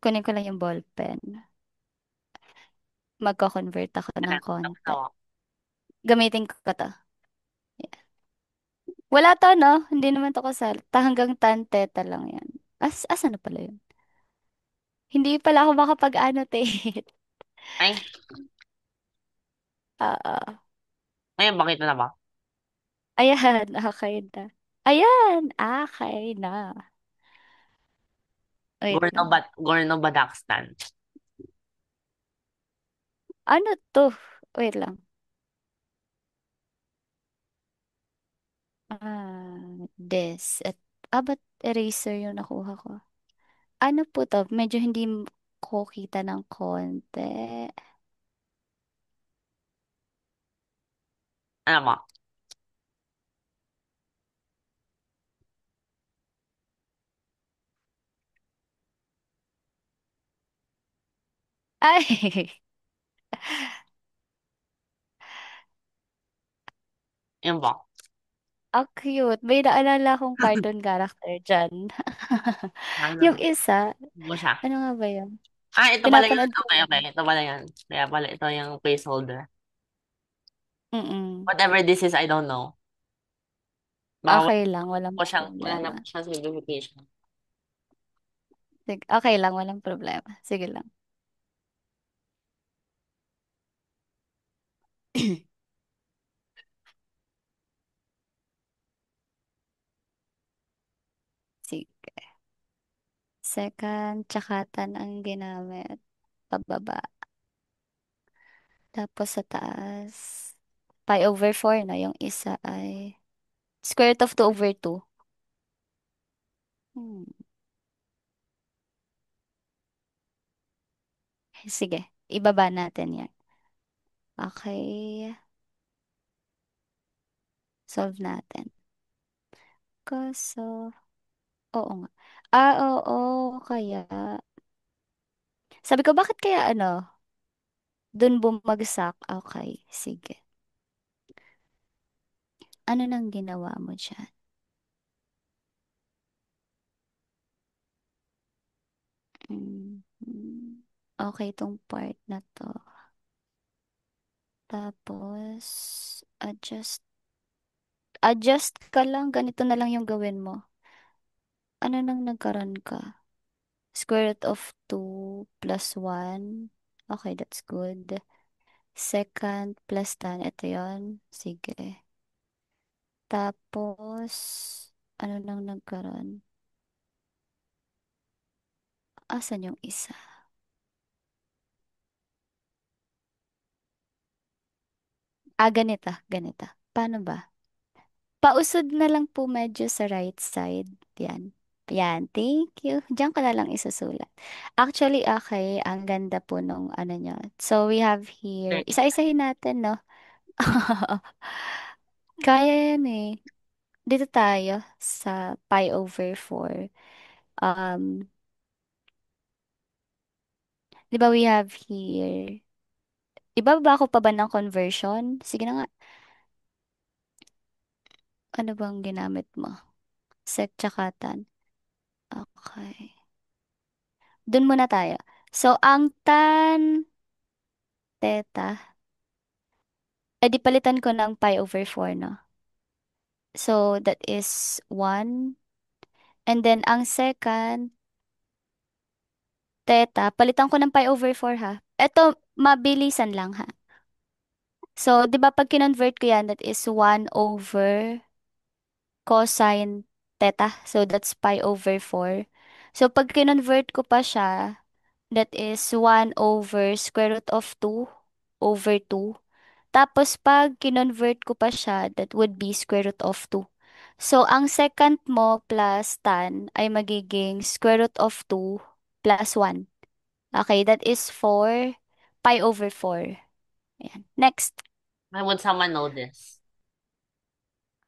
Kunin ko lang yung ball pen. Magko-convert ako ng Tapos konti. ako. Gamitin ko to. Yeah. Wala to, no? Hindi naman to kasal. Hanggang tan theta lang yan. Asa na pala yun? Hindi pala ako makapag-annotate. Ay, Oo. ayun, bakit na ba? Ayan, okay na. Ayan, okay na. Wait lang. Gorno Badakstan. Ano to? Wait lang. Ba't eraser yung nakuha ko? Ano po to? Medyo hindi ko kita ng konti. Ano mo? Ay! Yun ba? Ang cute. May naalala akong cartoon character dyan. Ano? Yung isa, Mo siya. ano nga ba yun? Ah, ito pala yun. Pinapanood ko Okay, yun. okay. Ito pala yun. Kaya pala ito yung placeholder. Mm-mm. Whatever this is, I don't know. Baka Okay lang, walang wala na problema. po siyang signification. Sige, okay lang, walang problema. Sige lang. Second, tsakatan ang ginamit. Pababa. Tapos sa taas. Pi over 4 na. Yung isa ay square root of 2 over 2. Hmm. Sige, ibaba natin yan. Okay, solve natin. Kaso, oo nga. Oo, kaya. Sabi ko, bakit kaya dun bumagsak? Okay, sige. Ano nang ginawa mo dyan? Mm, Okay, tong part na to. Tapos, adjust. Adjust ka lang. Ganito na lang yung gawin mo. Ano nang nagkaroon ka? Square root of 2 plus 1. Okay, that's good. Second plus tan. Ito yon. Sige. Tapos, ano nang nagkaroon? Asan yung isa? Ganito. Ganito. Paano ba? Pausod na lang po medyo sa right side. Yan. Yan. Thank you. Diyan ka na lang isusulat. Actually, okay. Ang ganda po nung ano nyo. So, we have here. Thirty. Isa-isahin natin, no? Kaya yan eh. Dito tayo sa pi over 4. Um, di ba we have here. Ibaba ko pa ba ng conversion? Sige na nga. Ano bang ginamit mo? Sec tsaka tan. Okay. Doon muna tayo. So, ang tan theta, di palitan ko ng pi over 4, no? So, that is 1. And then, ang second theta, palitan ko ng pi over 4, ha? Ito, mabilisan lang, ha? So, di ba pag kinonvert ko yan, that is 1 over cosine theta. So, that's pi over 4. So, pag kinonvert ko pa siya, that is 1 over square root of 2 over 2. Tapos, pag kinonvert ko pa siya, that would be square root of 2. So, ang second mo plus tan ay magiging square root of 2 plus 1. Okay, that is 4 pi over 4. Ayan. Next. Why would someone know this?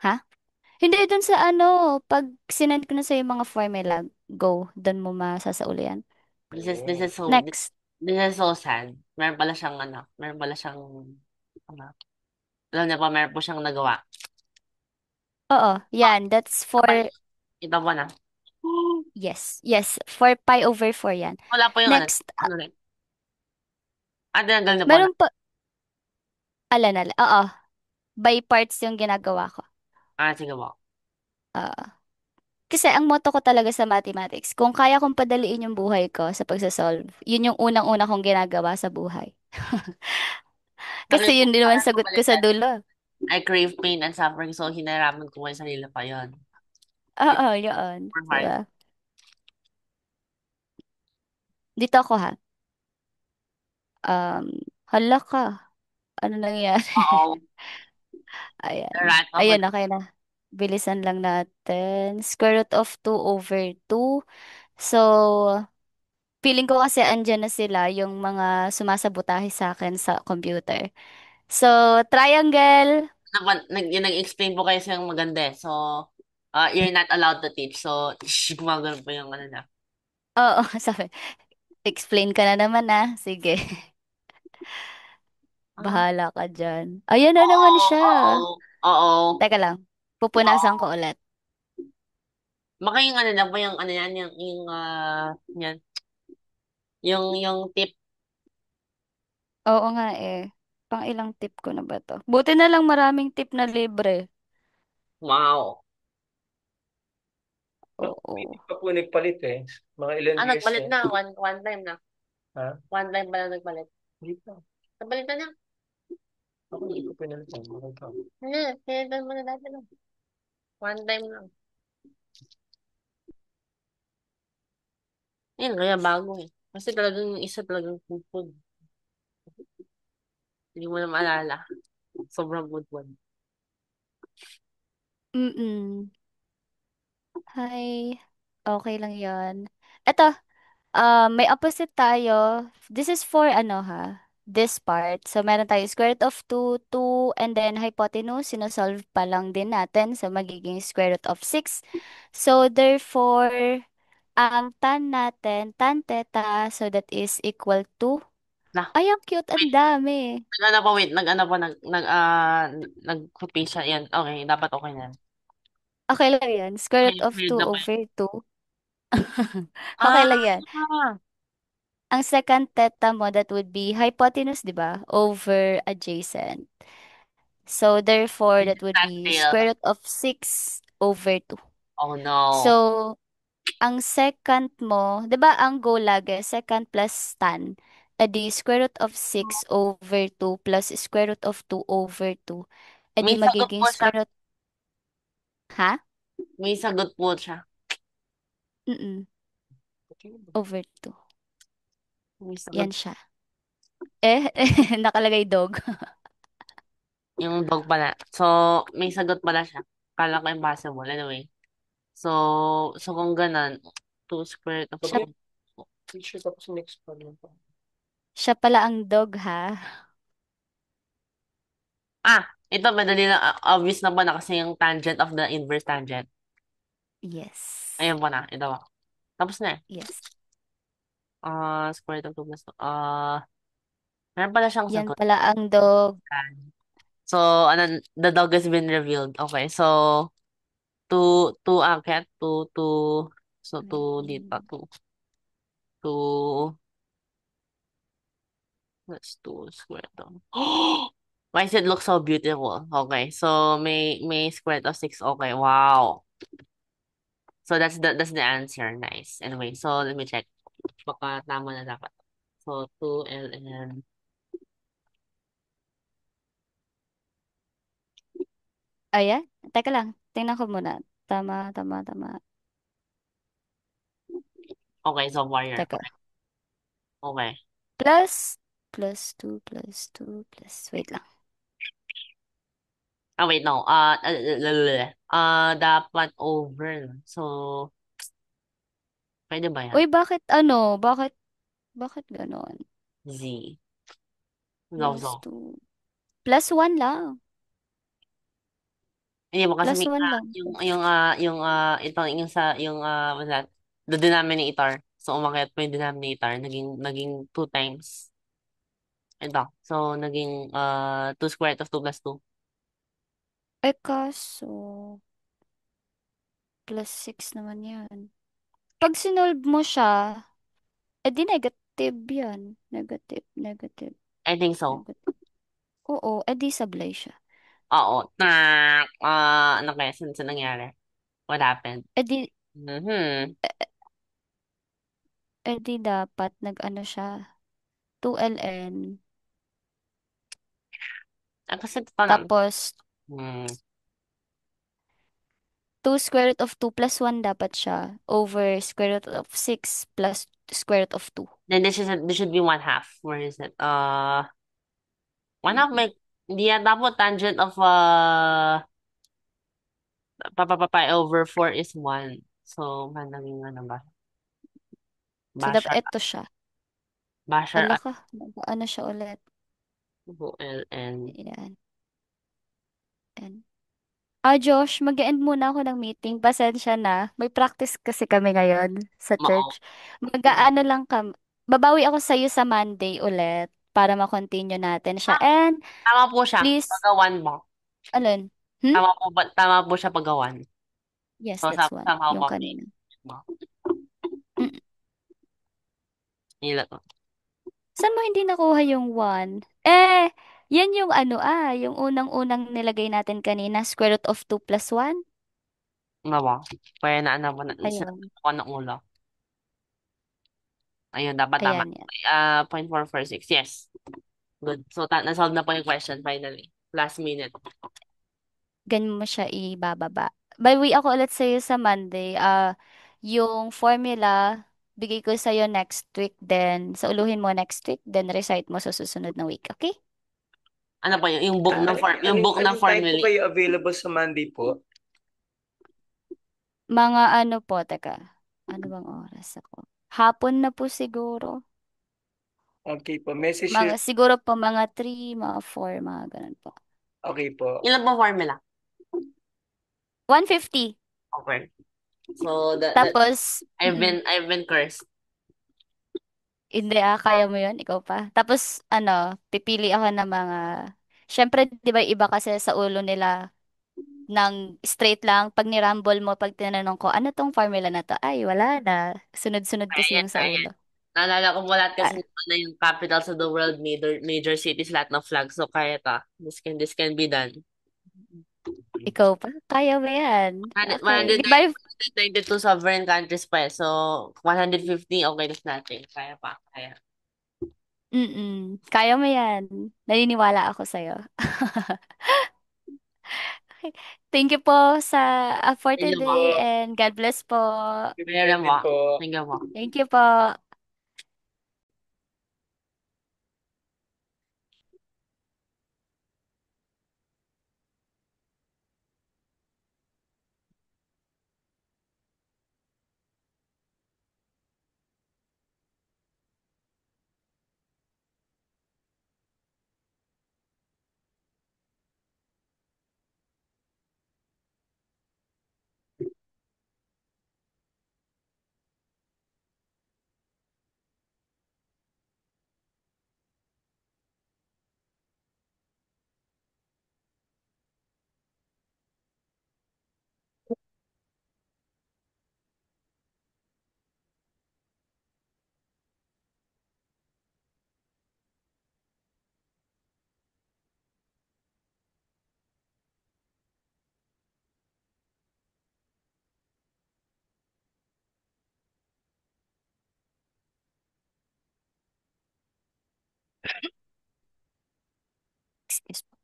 Ha? Hindi, dun sa pag sinend ko na sa yung mga formula, go, dun mo masasauli yan. This is so Next. this is so sad. Meron pala siyang ano, alam niya pa, meron po siyang nagawa. Oo, yan, that's for, Kapag ito po na. yes, for pi over 4 yan. Wala po yung Next, ano ulit. Tinanggal na po na. meron pa, oo, by parts yung ginagawa ko. Sige po. Oo. Kasi ang motto ko talaga sa mathematics, kung kaya kong padaliin yung buhay ko sa pagsasolve, yun yung unang-una kong ginagawa sa buhay. Sabi Kasi ko, yun din naman parang sagot ko sa kapalitan. dulo. I crave pain and suffering, so hinaraman ko yung sarili pa yun. Oo, yun. Super hard. Diba? Dito ako ha. Um, Hala ka. Ano nangyari? Oo. The Ayan. wrath of Ayun, okay na. Bilisan lang natin. Square root of 2 over 2. So, feeling ko kasi andyan na sila, yung mga sumasabotahe sa akin sa computer. So, triangle. Yung nag-explain po kayo sa yung maganda eh. So, you're not allowed to teach. So, gumagano po yung ano na. Oo, sabi. Explain ka na naman Sige. Ah, Bahala ka dyan. Ayan na naman oo, siya. oo, oo, Teka lang. Pupunasan ko oo. ulit. Baka yung ano lang po, yung ano yan, yan, yung tip, Oo nga eh. Pang ilang tip ko na ba to? Buti na lang maraming tip na libre. wow. Oo. Hindi pa po nagpalit eh. Mga ilan years Nagpalit eh. na, one time na. Ha? One time pala nagpalit. Hindi pa. Nagpalit na niya. Ako hindi ko pinalitan. Bakit ka? Hindi, pinitan mo na dati lang. One time lang. Ayun, kaya bago eh. Kasi talagang yung isa talagang food. Hindi mo na maalala. Sobrang good. Mm. Hi. Okay lang yon. Eto, may opposite tayo. This is for ano ha? This part. So, meron tayo square root of 2, 2, and then hypotenuse. Sinosolve pa lang din natin. So, magiging square root of 6. So, therefore, ang tan natin, tan theta, so that is equal to, Na, ay, ang cute, ang dami. nag-ano pa, wait, nag-ano pa, nag-copy siya. Yan, okay, dapat okay na yan. Okay lang yan. Square root of Failed 2 na pa yan. over 2. Okay lang yan. Ah! Ang second theta mo, that would be hypotenuse, di ba? Over adjacent. So, therefore, that would That be fail. square root of 6 over 2. Oh no. So, ang second mo, di ba ang goal lagi, second plus tan, edi square root of 6 over 2 plus square root of 2 over 2. Edi May sagot magiging po siya. square root, ha? May sagot po siya. Mm-mm, over 2. May sagot. Yan siya. Eh, nakalagay dog. Yung dog pala. So, may sagot pala siya. Kala ko impossible. Anyway. So, kung ganun, 2 square root of Siya, 2. Picture tapos next pa lang pa. siya pala ang dog, ha? Ah, ito madali na, obvious na ba na kasi yung tangent of the inverse tangent. Yes. Ayun po na, ito ba. Tapos na eh. Yes. Square root of 2 plus 2. Meron pala siyang Yan sagot. pala ang dog. So, ano, the dog has been revealed. Okay, so, 2 akyat, 2, so 2 dito, 2 plus 2 square root of. Why does it look so beautiful? Okay, so may square root of 6. Okay, wow. So that's the answer. Nice. Anyway, so let me check. Baka tama na dapat. So 2 ln. Ayan. Teka lang. Tingnan ko muna. Tama, tama, tama. Okay, so warrior. Teka. Okay. Plus, plus 2, wait lang. Ah, wait, no. Dapat over. So, pwede ba yan? Uy, bakit ano? Bakit ganon? Z. No, Plus so. 2. Plus 1 lang. Hindi mo kasi Plus may, 1 lang. ito, yung sa, what's that? The denominator. So, umakyat po yung denominator. Naging 2 times. Ito. So, naging 2 square root of 2 plus 2. Eh, kaso, plus 6 naman yan. Pag sinolve mo siya, di negative yan. Negative, negative, I think so. negative. Oo, di sablay siya. Oo. Ano kaya? Saan nangyari? What happened? Di, Mm-hmm. di dapat nag-ano siya. 2ln. Kasi ito lang. Tapos, Hmm. 2 square root of 2 plus 1 dapat siya. Over square root of 6 plus square root of 2. Then this should be 1/2. Where is it? 1/2 may, hindi yan. Dapat tangent of, pi over 4 is 1. So, naging ano ba? So, dapat Bashar, ito siya. Bashar Hala at ka, ano siya ulit. ln. Ayan. And, Josh, mag-end muna ako ng meeting. Pasensya na. May practice kasi kami ngayon sa Mao. church. Mag-aano lang babawi ako sa iyo sa Monday ulit para ma-continue natin siya. And Tama po siya. please, Pagawan mo. alin? Hmm? Tama po siya pagawan. Yes, So, that's one. somehow Yung ma-make kanina. mo. Mm. Nila to. Saan mo hindi nakuha yung one? Yan yung ano yung unang-unang nilagay natin kanina, square root of 2 plus 1. Mawa. Kaya na ano mo na. Ayun. Sinabi ko ng ulo. Ayun, dapat tama. Ayan yan. 0.446. Yes. Good. So, nasolve na po yung question finally. Last minute. Ganyan mo siya ibababa. Bawi ako ulit sa'yo sa Monday. Yung formula, bigay ko sa'yo next week, then sauluhin mo next week, then recite mo sa susunod na week, okay? Ano pa yun? Yung book ng Anong time po formula. kayo available sa Monday po? Mga ano po, teka, ano bang oras ako? Hapon na po siguro. Okay po, message nyo. Mga, siguro po mga 3, mga 4, mga ganun po. Okay po. Ilan po formula? 150. Okay. So that Tapos, I've been cursed. hindi kaya mo yun, ikaw pa. Tapos, ano, pipili ako ng mga, syempre, di ba iba kasi sa ulo nila ng straight lang. Pag nirumble mo, pag tinanong ko, ano tong formula na to? Ay, wala na. Sunod-sunod Kaya kasi yan, yung sa kaya yan. ulo. Naalala ko mo lahat kasi Ah, ano yung capitals of the world, major cities, lahat ng flag. So kaya ta. This can be done. ikaw pa? Kaya mo yan. Okay. Di ba, 192 sovereign countries pa eh. So 150, okay, that's nothing. Kaya pa. Kaya. kaya mo yan. Naniniwala ako sa'yo. Okay. Thank you po sa for Tingnan Sige mo. po. today and God bless po. Good night Tingnan mo. din po. Tingnan mo. Thank you po. Excuse me.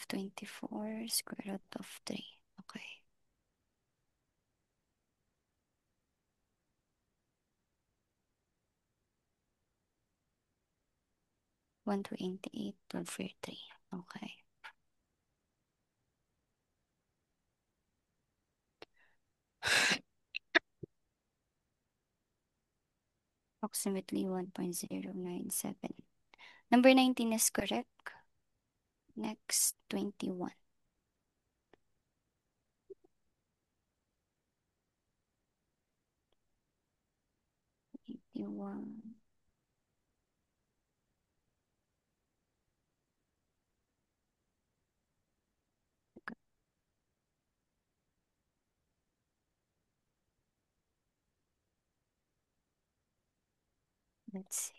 24 square root of 3. Okay. 128 over 3. Okay. Approximately 1.097. Number 19 is correct. Next, 21. 81. Let's see.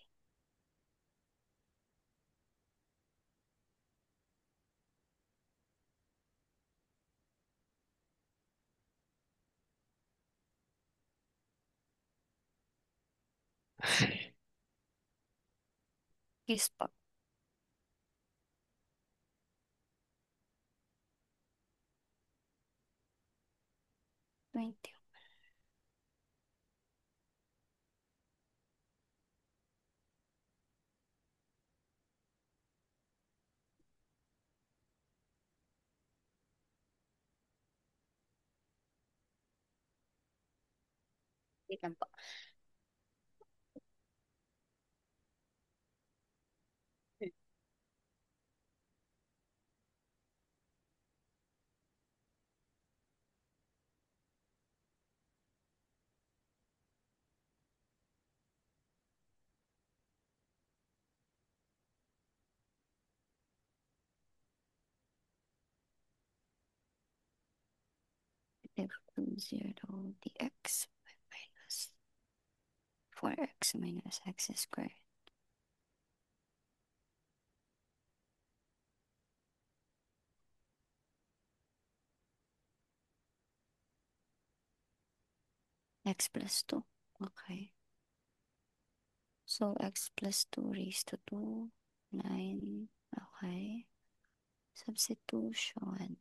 Yes po. 20. Wait lang po. F20 dx minus 4x minus x squared. X plus 2. Okay. So, x plus 2 raised to 2. 9. Okay. Substitution.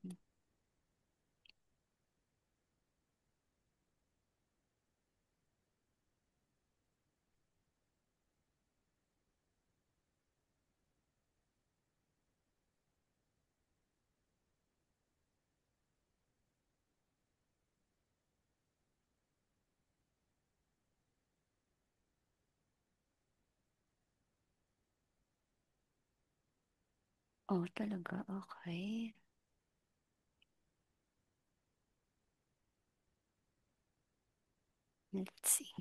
Oh, talaga. Okay. Let's see.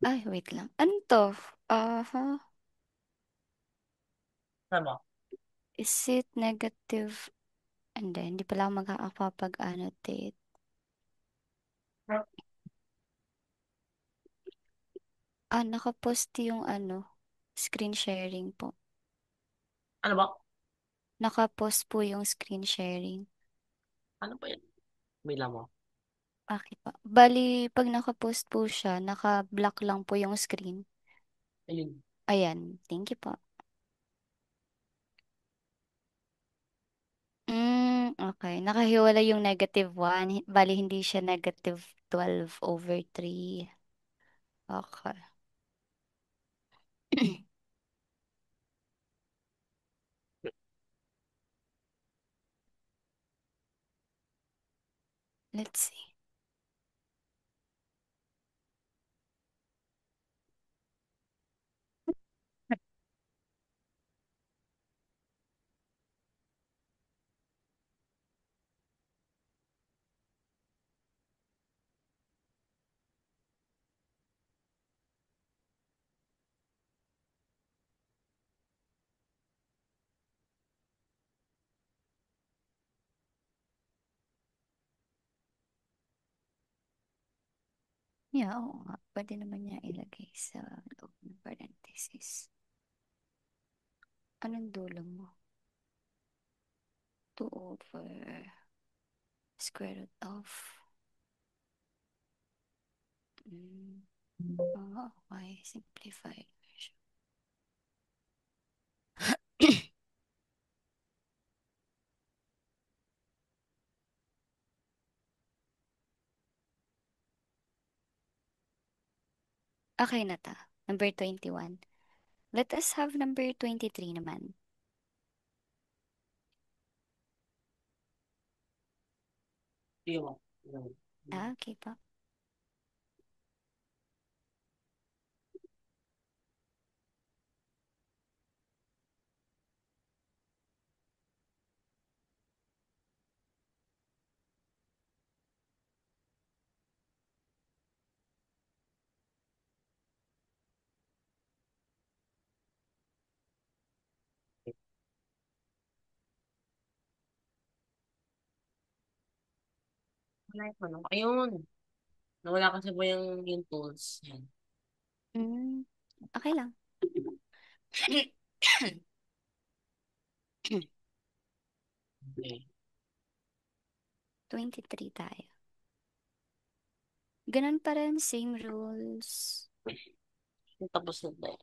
Ay, wait lang. Ano to? Huh? Tama. Is it negative? Hindi pala ako makakapag-annotate. Nakapost yung screen sharing po. Ano ba? Nakapost po yung screen sharing. Ano ba yan? May lamo. Okay pa. Bali, pag nakapost po siya, naka-block lang po yung screen. Ayun. Ayan. Thank you po. Okay. Nakahiwala yung -1. Bali, hindi siya -12/3. Okay. Let's see. Yeah, oo nga. Pwede naman niya ilagay sa loob ng parenthesis. Anong dulo mo? 2 over square root of mm, okay, simplified version. Okay na ta. Number 21. Let us have number 23 naman. Hindi mo. Okay pa. Wala yung ano. Ayun. Nawala kasi po yung tools. Yan. Mm, okay lang. Okay. 23 tayo. Ganun pa rin, same rules. Tapos na tayo.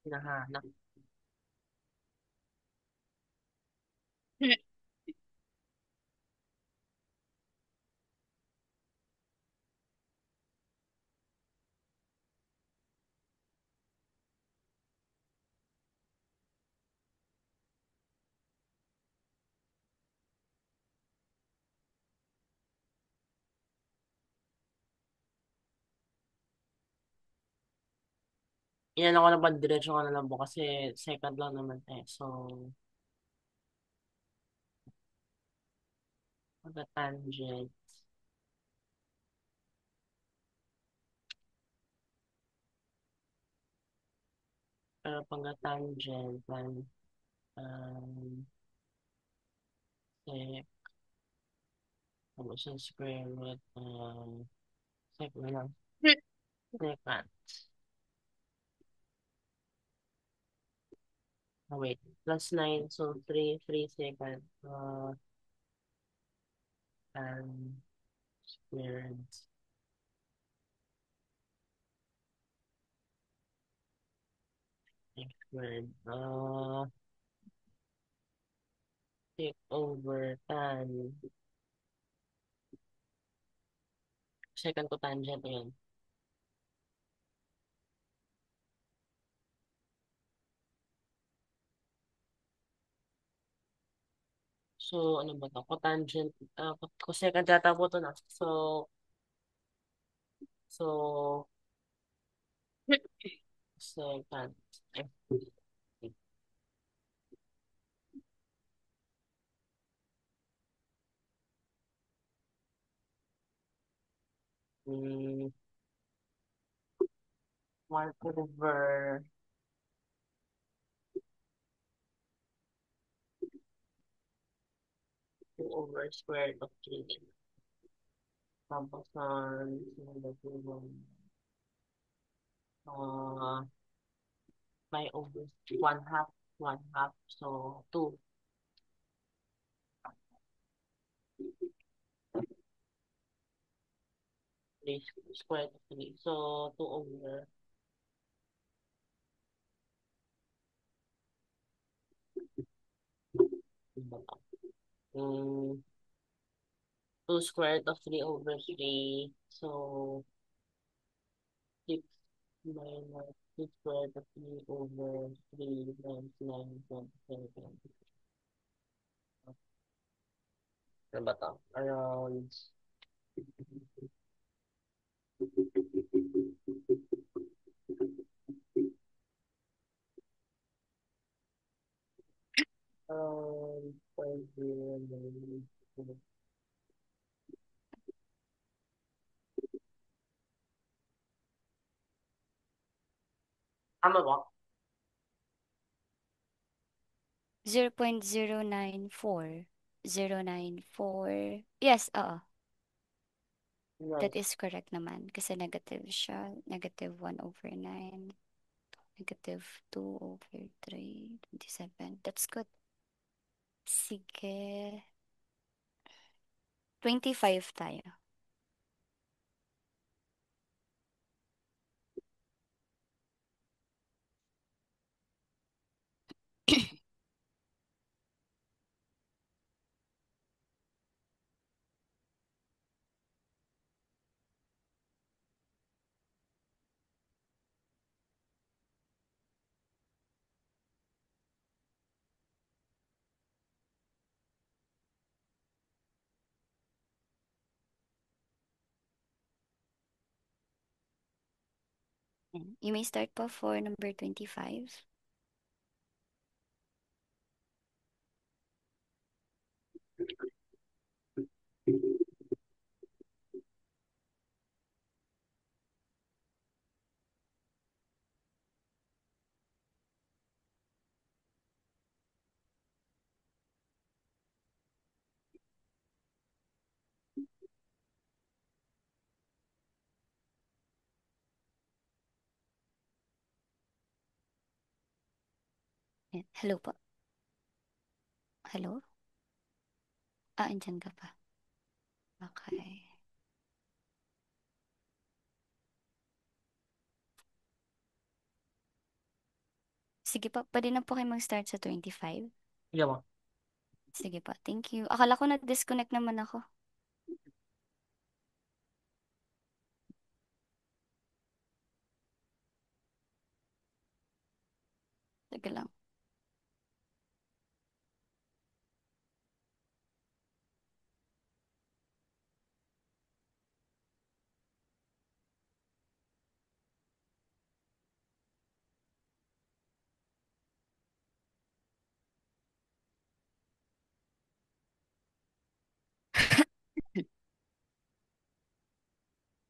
hinahanap. Yan ako naman, diretso ka na lang po kasi second lang naman eh. So, pagka-tangent, pero pagka-tangent, um, sec, tapos yung square root, sec na lang, secant. Oh, wait, plus 9, so 3 second, and squared, squared, sec over tan, second ko tangent yun. So, ano ba to? Cotangent, cosecant yata po to na. So, secant. Mm, 1 over 2 over square root of 3. Tapos, uh, 5 over 1 half. So, 2. 3 square root of 3. So, 2 over, ano ba to? Mm, 2 square root of 3 over 3. So, 6 minus 2 square root of 3 over 3 times 9.7. Ano ba to? Around 5 Tama ba? 0.094. Yes, oo. That Nice. is correct naman. Kasi negative siya. Negative 1/9. Negative 2/3. That's good. Sige. 25 tayo. You may start po for number 25. Yan. Hello po. Hello? Andyan ka pa. Okay. Sige pa, pwede na po kayo mag-start sa 25. Sige po. Sige pa, thank you. Akala ko na-disconnect naman ako. Sige lang.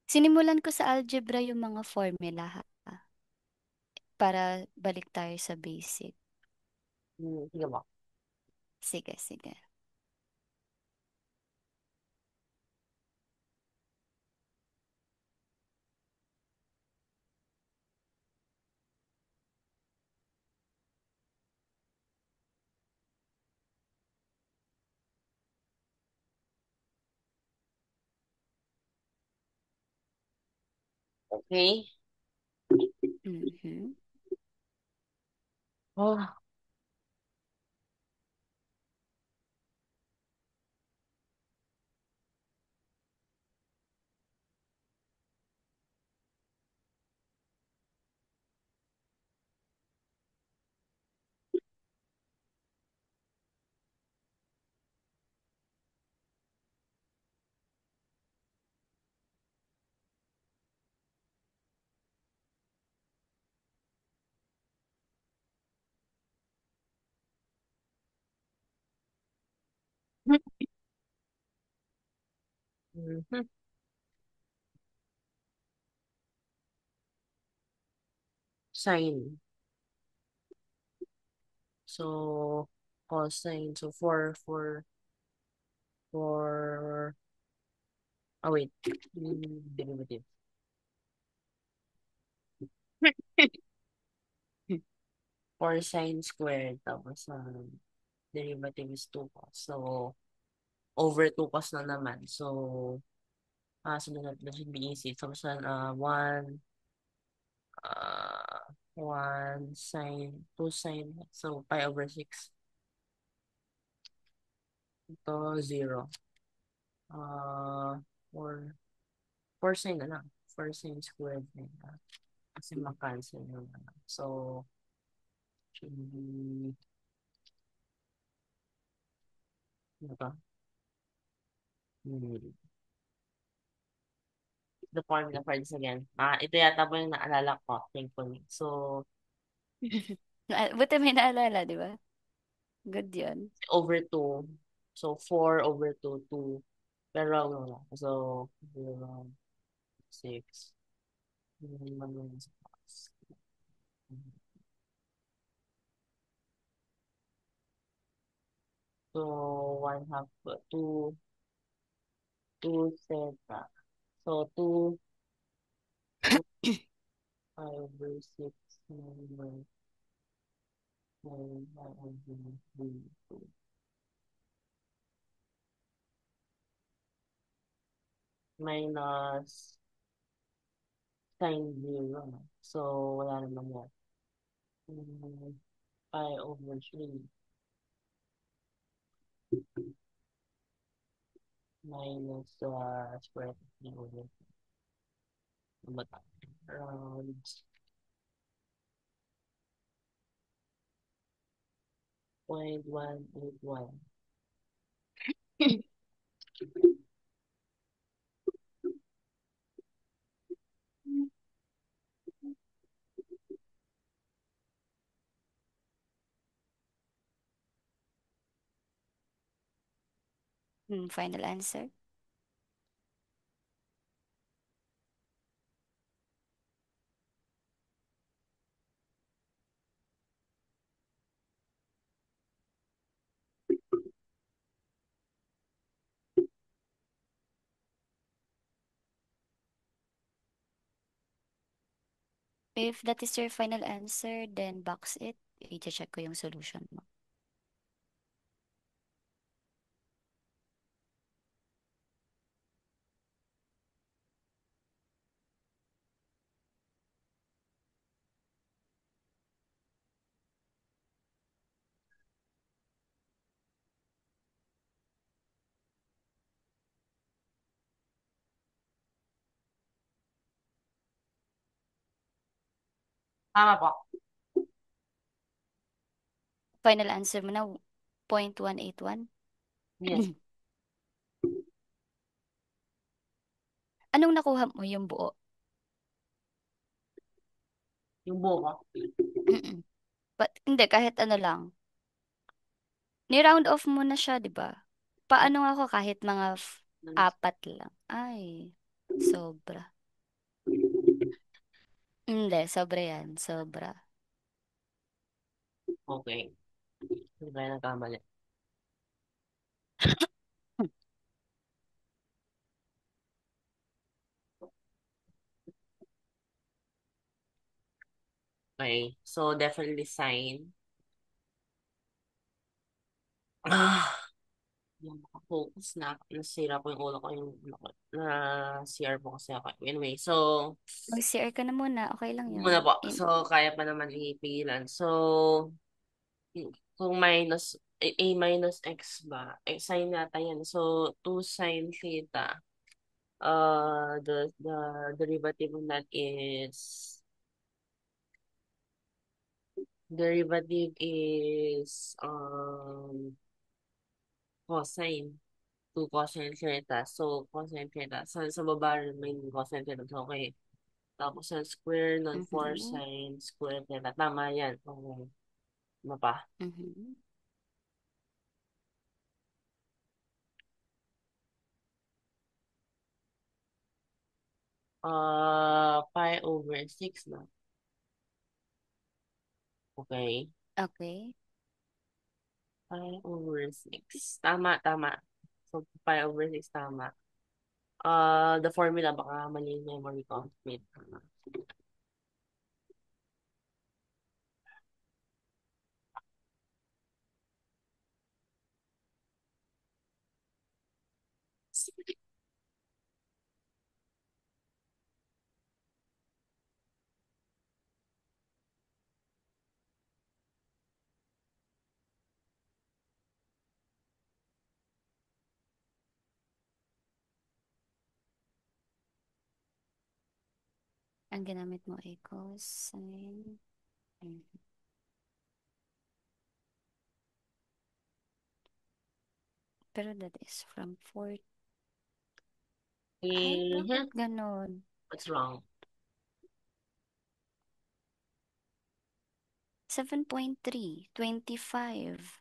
Sinimulan ko sa algebra yung mga formula ha, para balik tayo sa basic. Sige po. Sige, sige. Okay. Mhm. Oh, mhm. Sine. So, cosine. So, for, oh wait. Derivative. For sine squared, tapos derivative is 2 cos. So, over 2 cos na naman. So, that should be easy. So, 1 sine, 2 sine. So, pi over 6. Ito, 0. Uh, 4, 4 sine na lang. 4 sine squared na yun. Kasi makancel yun na lang. So, should be, ano ba? Hmm. The formula for this again. Ito yata po yung naalala ko, thankfully. So, Buti may naalala, di ba? Good yun. over 2. So, 4 over 2, 2. Pero, wala. So, 0, 6. So, 1/2, 2, 2 theta. So, 2, 2, 5 over 6, 9, 9, 3, 2. Minus sine 0. No? So, wala naman yan. Pi over 3 minus square root of 3 over 2. Ano ba tayo? Around 0.181. Final answer. If that is your final answer, then box it. I-check ko yung solution mo. Tama po. Final answer mo na 0.181? Yes. Anong nakuha mo yung buo? Yung buo ko. Mm-mm. Hindi, kahit ano lang. Ni-round off mo na siya, di ba? Paano ako kahit mga apat lang? Ay, sobra. Hindi, sobra yan. Sobra. Okay. Hindi ba nagkamali? Okay. So, definitely sign. Ah, yung focus na. Nasira ko yung ulo ko yung na CR po kasi ako. Anyway, so, Mag-CR ka na muna. Okay lang yun. muna po. So, kaya pa naman ipigilan. So, kung A minus X ba? X sin yata yan. So, 2 sin theta. The derivative of that is cosine. 2 cosine theta. So, cosine theta. Sa baba rin may cosine theta. So, okay. Tapos, ang square ng 4 Mhm. sine square theta. Tama yan. Okay. Ano pa? Mhm. Pi over 6 na. Okay. Okay. Pi over 6. Tama, tama. So, pi over 6, tama. The formula, baka mali yung memory ko. Wait. Ang ginamit mo ay cosine. Mhm. Pero that is from 4. Ay, bakit Eh, ganon? what's wrong? 7.3. 25.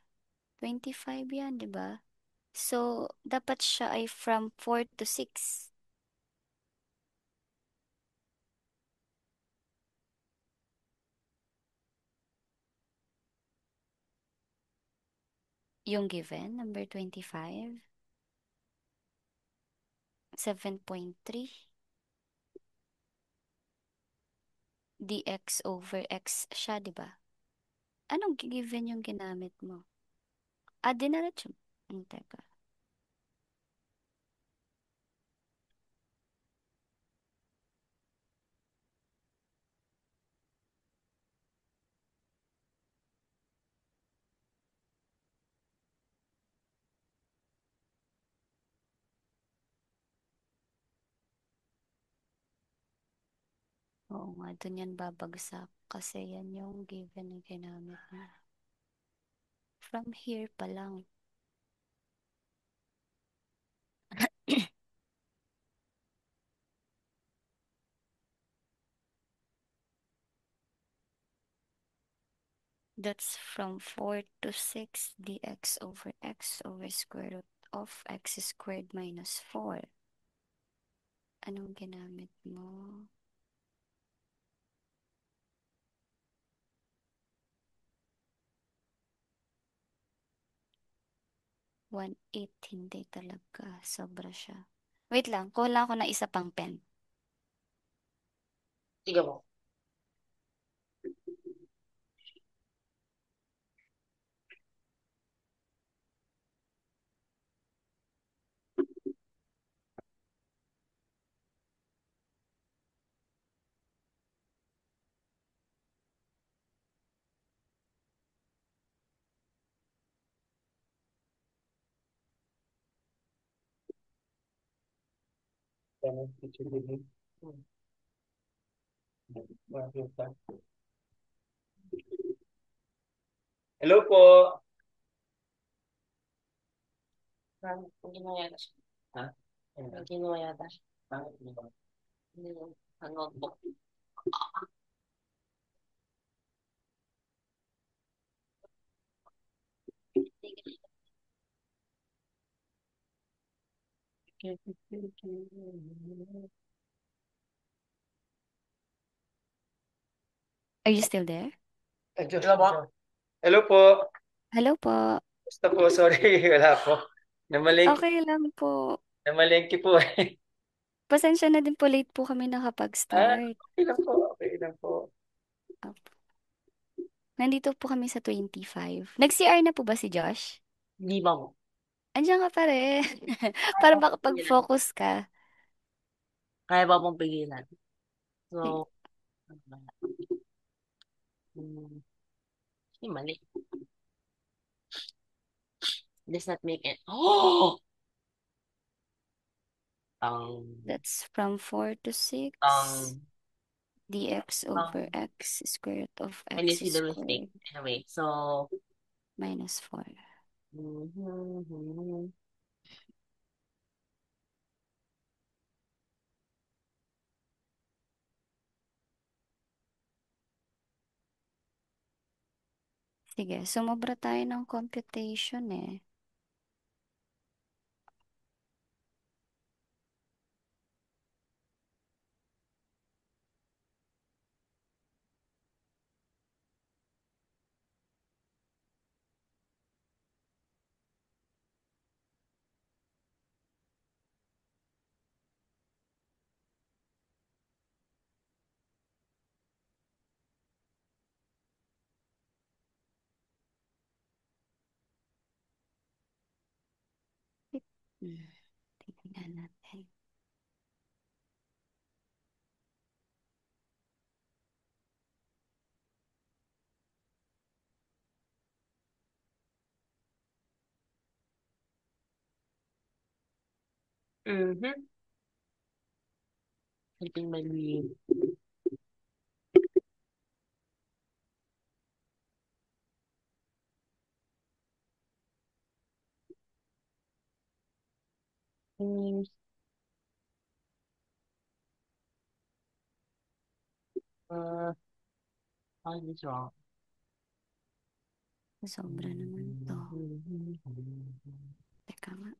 25 yan, di ba? So, dapat siya ay from 4 to 6. Yung given, number 25. 7.3 dx over x siya, di ba? Anong given yung ginamit mo? Dinaretso. Teka. Oo nga, dun yan babagsak. Kasi yan yung given na ginamit mo. From here pa lang. That's from 4 to 6 dx over x over square root of x squared minus 4. Anong ginamit mo? 1.8, hindi talaga. Sobra siya. Wait lang, kuha ako ng isa pang pen. Sige po. Tama, teacher Billy. Bakit ba? Hello po. Ginawa yata siya. Ha? Ano? Ginawa yata siya. Bakit ano ba? Ang notebook. Are you still there? Hello po. Hello po. Hello po. Basta po, sorry, wala po. Namalengke, Okay lang po. namalengke po eh. Pasensya na din po, late po kami Ah, nakapag-start. okay lang po, okay lang po. Opo. Nandito po kami sa 25. Nag-CR na po ba si Josh? Di ba mo? Andiyan ka pa rin. Kaya Para ba pong pigilan? makapag-focus ka. Kaya ba pong pigilan? Sige. So, hmm, mali. Does not make it. Oh! Ang, That's from 4 to 6. ang, Dx over ang, x square root of and you x see the mistake. squared Anyway, so, minus 4. mhm. Sige, sumobra tayo ng computation eh. Hmm, tingnan natin. Mhm. Helping my lead. Hmm, uh, how is this wrong? Sobra naman to. Teka nga.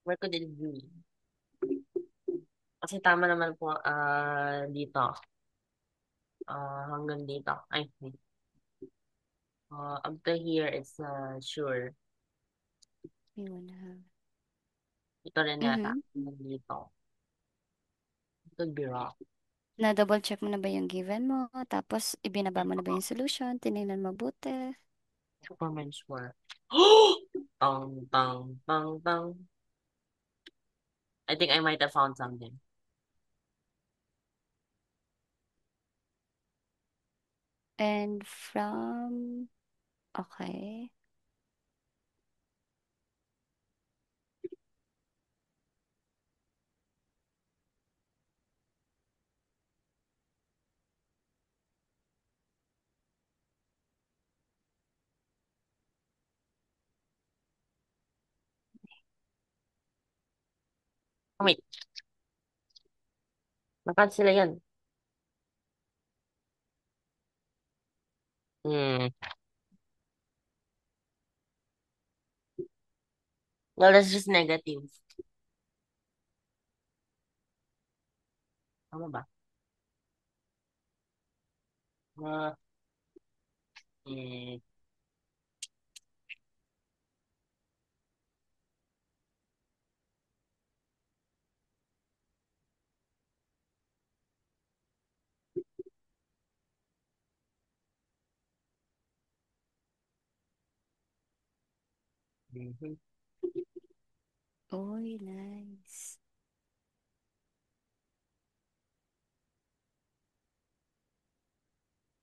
Where could it be? Kasi tama naman po dito. Hanggang dito. Ay, wait. Up to here, it's sure. We wanna have. Ito rin yata. Mhm. Hanggang dito. It could be wrong. Na-double check mo na ba yung given mo? Tapos, ibinaba mo na ba yung solution? Tinignan mabuti. Superman sure. Tang, tang, tang, tang. I think I might have found something. And from... Okay. Oh, wait. Nakan sila yan. Hmm. Well, that's just negative. Tama ba? Uh, hmm. Mhm. Uy, nice.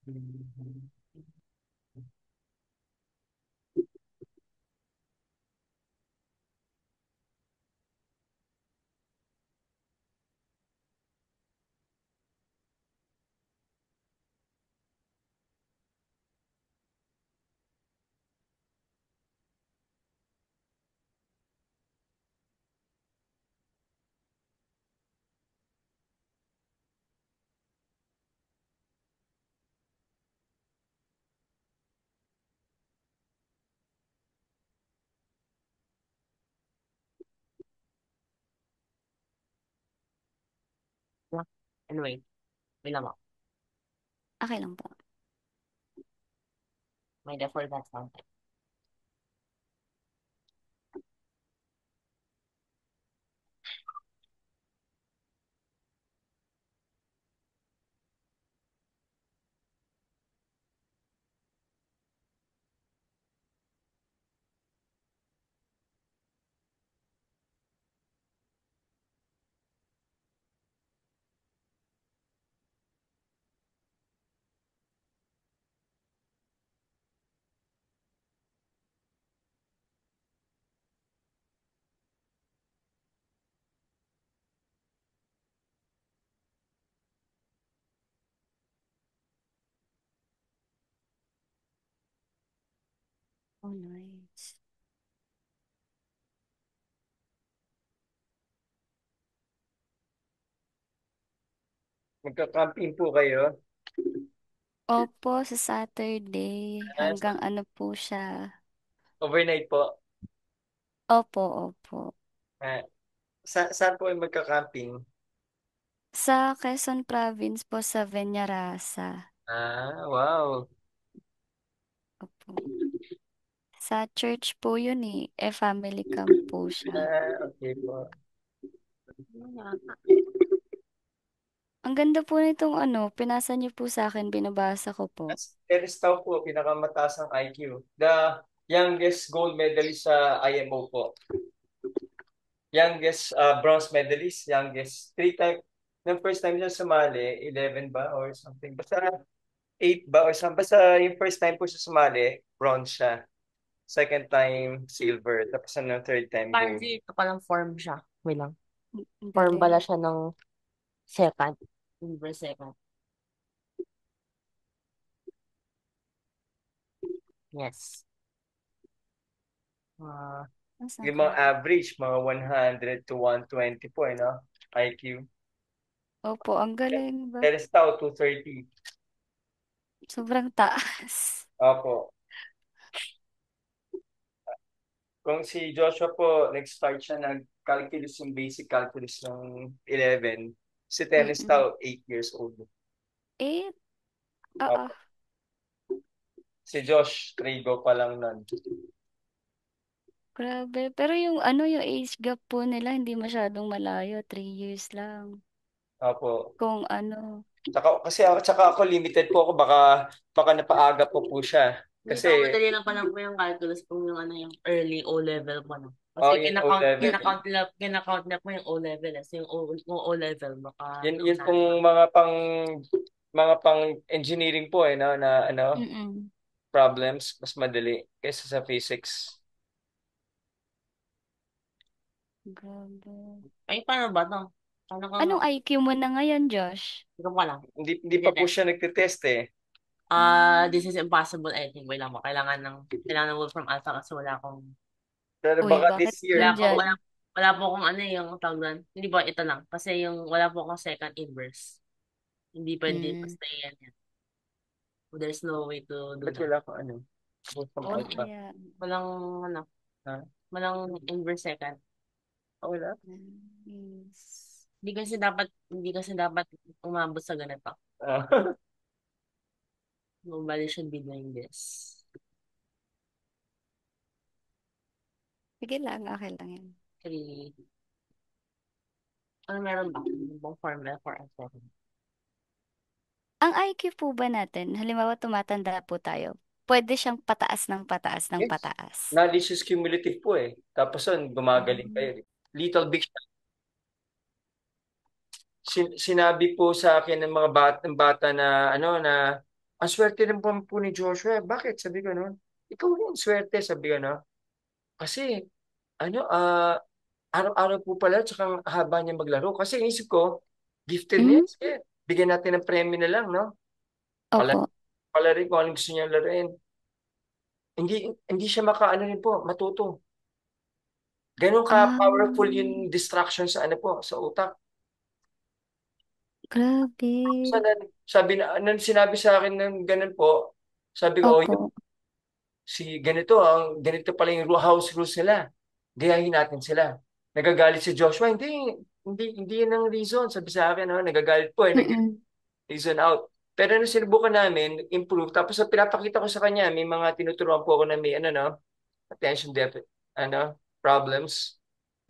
Mhm. Yeah. Anyway, wait lang ako. Okay lang po. May default that sound. Oh, nice. Magka-camping po kayo. Opo, sa Saturday. Ah, Hanggang ano po siya. overnight po. Opo, opo. Ah, saan po ay magka-camping? Sa Quezon Province po sa Viñarasa. Ah, wow. Opo. Sa church po yun eh. Family camp po siya. Ah, okay po. Ang ganda po nitong ano, pinasa niyo po sa akin, binabasa ko po. Teres Tao po, pinakamataas ang IQ. The youngest gold medalist sa IMO po. Youngest bronze medalist, youngest three time. Nung first time siya sumali, 11 ba or something. Basta 8 ba or something. Basta yung first time po siya sumali, bronze siya. Second time, silver. Tapos ano, third time, Parang gold. ito palang form siya. Wait lang. Ang Form galing. pala siya ng second. Silver second. Yes. Ah, Nasaan Yung ka mga na? average, mga 100 to 120 po, no? IQ. Opo, ang galing ba? Teres Tao, 230. Sobrang taas. Opo. Kung si Joshua po, nag-start siya calculus, yung basic calculus ng 11. Si Teres Mm-mm. Tao, 8 years old. Eh, oo. Opo. Si Josh, Trigo pa lang nun. Grabe. Pero yung ano, yung age gap po nila, hindi masyadong malayo. 3 years lang. Opo. Kung ano. Tsaka ako limited po ako, baka napaaga po siya. hindi Kasi, ito, madali lang pa lang po yung calculus kung yung ano yung early O-level mo, no? oh, Kasi yung O-level. kinakount na po yung O-level. So yung O-level, baka Yun pong mga pang engineering po eh, no, na ano, Mm-mm. problems, mas madali kaysa sa physics. Grabe. ay, paano ba to? Paano ko nga? Anong IQ mo na ngayon, Josh? Hindi ko lang. Hindi pa po Test. siya nagte-test eh. This Ah. is impossible, I think. Wait lang mo. Kailangan ng Wolfram Alpha kasi wala akong, Pero Uy, baka bakit this year, nandyan? wala po akong ano yung tawag doon. Hindi ba, ito lang. Kasi yung wala po akong second inverse. Hindi pwede Mm. basta yan. There's no way to do ba't that. wala ka ano? From Wala. alpha. Kaya, Walang, ano, Ha? walang inverse second. Ah, wala? nice. Hindi kasi dapat umabot sa ganito. Ah, Nobody should be doing this. Sige lang, okay lang yan. Three. Ano meron ba? Ano bang formula for answer? Ang IQ po ba natin, halimbawa tumatanda po tayo, pwede siyang pataas ng pataas ng yes. pataas. Knowledge is cumulative po eh. Tapos yun, gumagaling Um, kayo. Little big sinabi po sa akin ng mga bata na ano na ang swerte rin po ni Joshua. Bakit? Sabi ko no. Ikaw rin swerte, sabi ko no. Kasi ano araw-araw po pala tsaka ang haba niya maglaro. Kasi inisip ko, gifted niya. mm, Sige, bigyan natin ng premyo na lang, no? Pala, opo. pala rin kung anong gusto niya laruin. Hindi hindi siya makaano rin po, matuto. Ganun Ah, ka-powerful yung distraction sa ano po, sa utak. grabe. Sabi na, nang sinabi sa akin ng ganun po, sabi ko, oh, Opo. ganito pala yung house rules nila. Gayahin natin sila. Nagagalit si Joshua, hindi. hindi yun ang reason. Sabi sa akin, no, nagagalit po, Mm-mm. reason out. Pero nung sinubukan namin, improve. Tapos sa pinapakita ko sa kanya, may mga tinuturuan po ako na may ano, no, attention deficit, problems.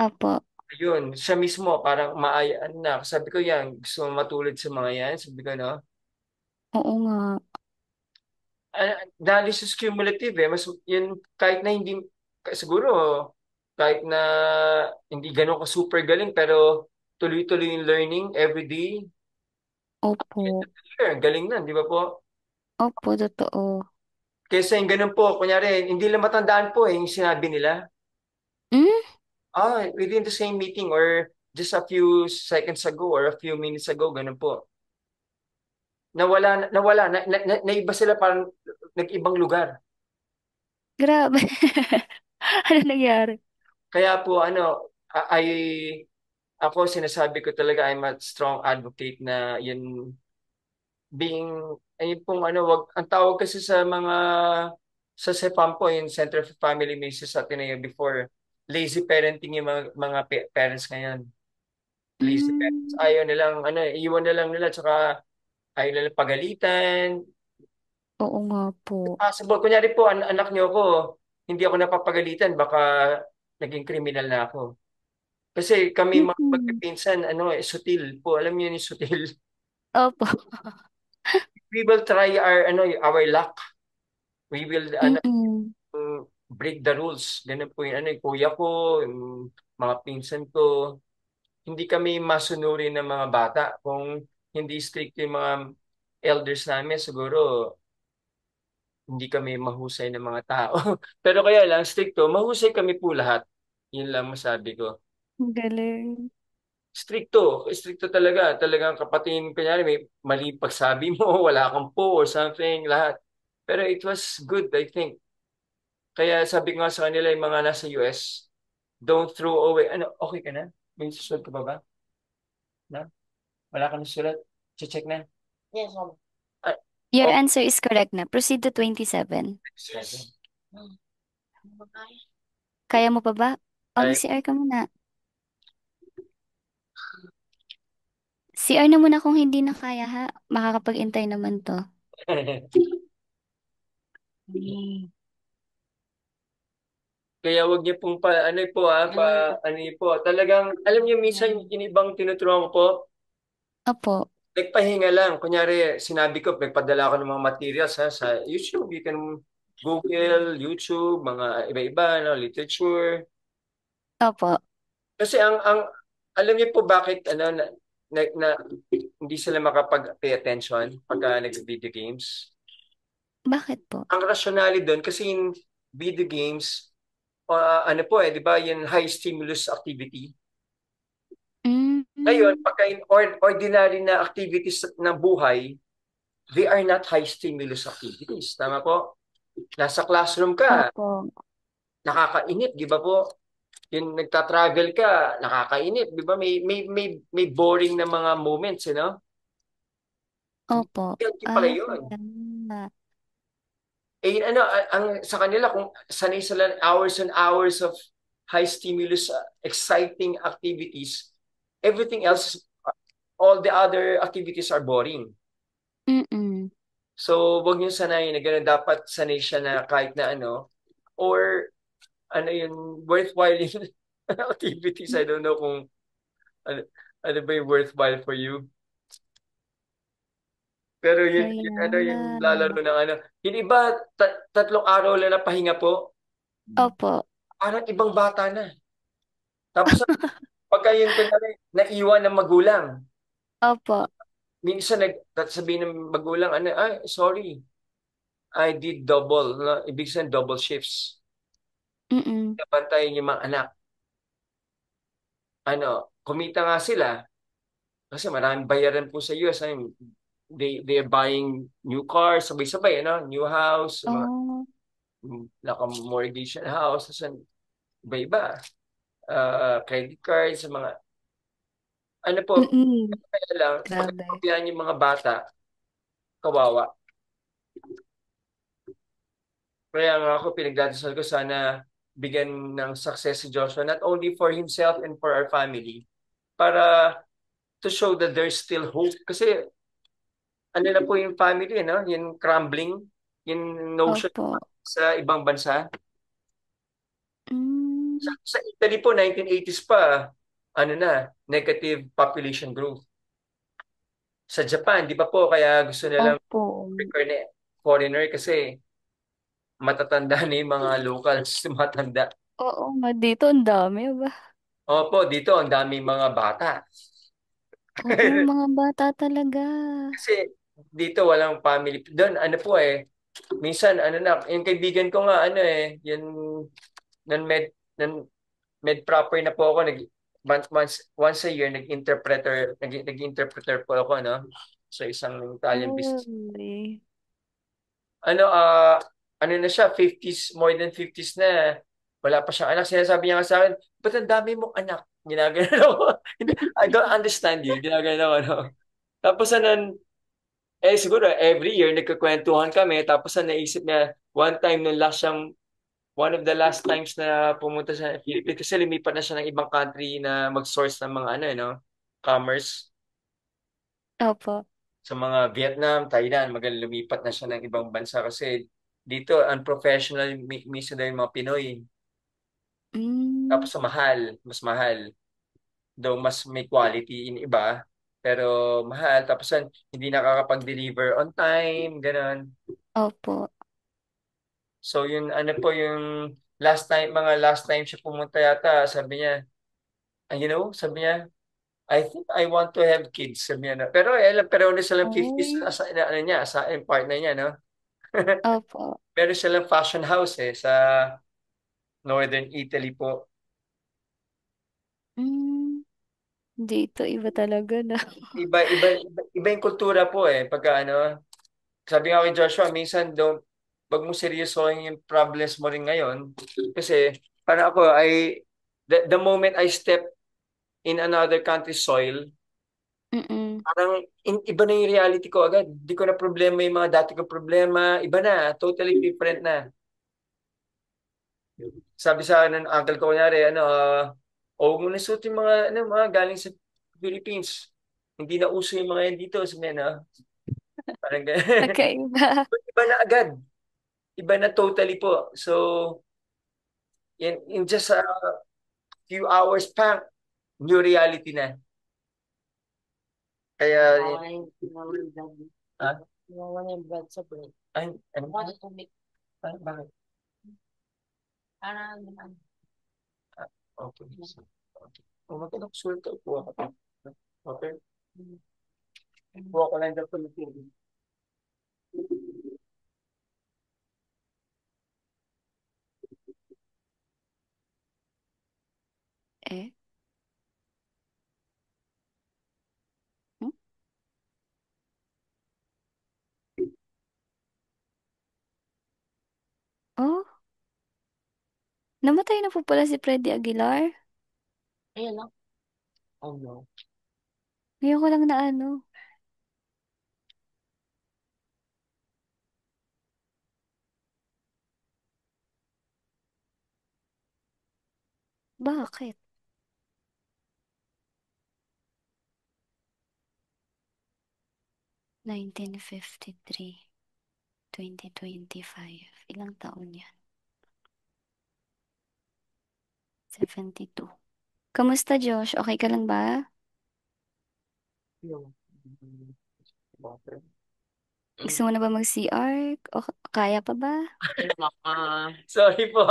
Opo. Ayun, siya mismo parang maayaan na. Sabi ko yan, gusto mo matulad sa mga yan? Sabi ko, no? Oo nga. Analysis cumulative eh. Mas, yun, kahit na hindi, siguro, kahit na hindi ganun ka super galing, pero tuloy-tuloy yung learning every day. Opo. Sure, galing na, di ba po? Opo, totoo. Kesa yung ganun po, kunyari, hindi lang matandaan po eh, yung sinabi nila. Mm? Within the same meeting or just a few seconds ago or a few minutes ago, ganun po. Naiba sila parang nag-ibang lugar. Grabe. Ano nangyari? Kaya po, ako sinasabi ko talaga, I'm a strong advocate na yun, ayun pong wag, ang tawag kasi sa CEPAM po, yung Center for Family Ministries sa Ateneo before, lazy parenting yung mga parents ngayon. Lazy parents. Mm. Ayaw nilang, iwan na lang nila, tsaka ayaw nilang pagalitan. Oo nga po. Possible, kunyari po, anak niyo ko, hindi ako napapagalitan, baka naging kriminal na ako. Kasi kami mga Mm-mm. magpipinsan, sutil po. Alam niyo yung sutil. Opo. We will try our luck. We will, Mm-mm. break the rules. Ganun po yung, yung kuya ko, yung mga pinsan ko. Hindi kami masunurin ng mga bata. Kung hindi strict yung mga elders namin, siguro hindi kami mahusay ng mga tao. Pero kaya lang, stricto, mahusay kami po lahat. Yun lang masabi ko. Ang galing. Stricto talaga. Talagang kapatid, kunyari may mali pagsabi mo, wala kang po or something, lahat. Pero it was good, I think. Kaya sabi ko nga sa kanila, yung mga nasa US, don't throw away. Okay ka na? May susunod ka ba ba? Na? Wala ka na sulat? Check na? Yes, ma'am. Ah, Your oh, answer is correct na. Proceed to 27. yes. Kaya mo pa ba? Ay, Mag-CR ka muna. CR na muna kung hindi na kaya ha. Makakapag-intay naman to. kaya wag niyo pong ano niyo po. Talagang, alam niyo, minsan yung ibang tinuturuan ko po, Opo. nagpahinga lang. Kunyari, sinabi ko, nagpadala ako ng mga materials sa YouTube. You can Google, YouTube, mga iba-iba, no, literature. Opo. Kasi alam niyo po bakit na hindi sila makapag-pay attention pagka nag-video games? Bakit po? Ang rationale doon, kasi in video games, ano po di ba, yung high stimulus activity. Ngayon, Mm. pagka in ordinary na activities ng buhay, they are not high stimulus activities. Tama po? Nasa classroom ka, Opo. nakakainip, di ba po? Yung nagta-travel ka, nakakainip, di ba? May boring na mga moments, Opo. Hindi pala Ah, yun. kaya. Ang sa kanila, kung sanay sila hours and hours of high stimulus, exciting activities, everything else, all the other activities are boring. Mm-mm. So, wag niyo sanayin na gano'n. Dapat sanay siya na kahit na or yun, worthwhile yung activities. I don't know kung ano, ano ba yung worthwhile for you. Pero Kaya yung nga. lalaro ng yung iba, 3 araw lang na pahinga po, Opo. parang ibang bata na. Tapos, pagka yun, kunyari, naiwan ng magulang, Opo. minsan sabihin ng magulang, sorry, I did double. No? Ibig sabihin, double shifts. Mm-mm. Nabantayan yung mga anak. Kumita nga sila kasi maraming bayaran po sa US. They are buying new cars, sabay-sabay, new house, mga Oh. naka-mortgage na house, iba-iba. Credit cards, mga po, Mm-mm. kaya lang, pag Grabe. pabayaan yung mga bata, kawawa. Kaya nga ako, pinagdadasal ko sana bigyan ng success si Joshua, not only for himself and for our family, para to show that there's still hope. Kasi ano na po yung family, no? Yung crumbling, yung notion Opo. sa ibang bansa. Mm, Sa Italy po, 1980s pa, ano na, negative population growth. Sa Japan, di ba po, kaya gusto nilang opo. return na foreigner kasi matatanda na yung mga locals, matanda. Oo nga, dito ang dami ba? Opo, dito ang daming mga bata. Oo, mga bata talaga. Kasi dito walang family. Doon, ano po minsan, ano na, yung kaibigan ko nga, ano yung non-med, non-med proper na po ako, once a year, nag-interpreter po ako, no? Sa isang Italian business. Uy. Ano, ano na siya, 50s, more than 50s na. Wala pa siyang anak. Sinasabi niya nga sa akin, ba't ang dami mong anak? Ginagano ako. I don't understand you. Ginagano ako, no? Tapos ano, siguro every year nagkakwentuhan kami. Tapos naisip niya, one time nung last siyang, one of the last times na pumunta sa Philippines, kasi lumipat na siya ng ibang country na mag-source ng mga ano, commerce. Opo. Sa mga Vietnam, Thailand, lumipat na siya ng ibang bansa kasi dito unprofessional minsan daw yung mga Pinoy. Mm, Tapos sa mahal, mas mahal. Though mas may quality in iba, pero mahal. Tapos hindi nakakapag-deliver on time, ganun. opo. So yun, ano po yung last time siya pumunta yata, sabi niya, sabi niya, I think I want to have kids, sabi niya. No? Pero na silang 50s, Ay, ano niya, sa yung partner niya, no? opo. Meron silang fashion house sa Northern Italy po. Mm, dito iba talaga na. Iba yung kultura po pagka sabi nga kay Joshua, minsan wag mo seryosohin yung problems mo rin ngayon. Kasi, para ako, the moment I step in another country's soil, Mm-mm. parang iba na yung reality ko agad. Hindi ko na problema yung mga dati kong problema. Iba na, totally different na. Sabi sa ng uncle ko, kunyari, huwag mo na suot yung mga galing sa Philippines. Hindi na uso yung mga yan dito. Sabi na, parang ganyan. Magkaiba. Iba na agad. Iba na totally po. So, in just a few hours pa, new reality na. Kaya, ah, Nawala yung blood sa brain. ay, ano? Wala tubig. Bakit? Parang, Ah, okay. Okay. Kung magkakasulta, kuha ka pa. Okay. Kuha ko lang dyan po ng tubig. Eh? Hmm? Oh, namatay na po pala si Freddy Aguilar. ayun lang. Oh no. Ngayon ko lang na ano. Bakit? 1953, 2025. Ilang taon yan? 72. Kamusta, Josh? Okay ka lang ba? Yung, water. Gusto mo na ba mag-CR? O kaya pa ba? Sorry po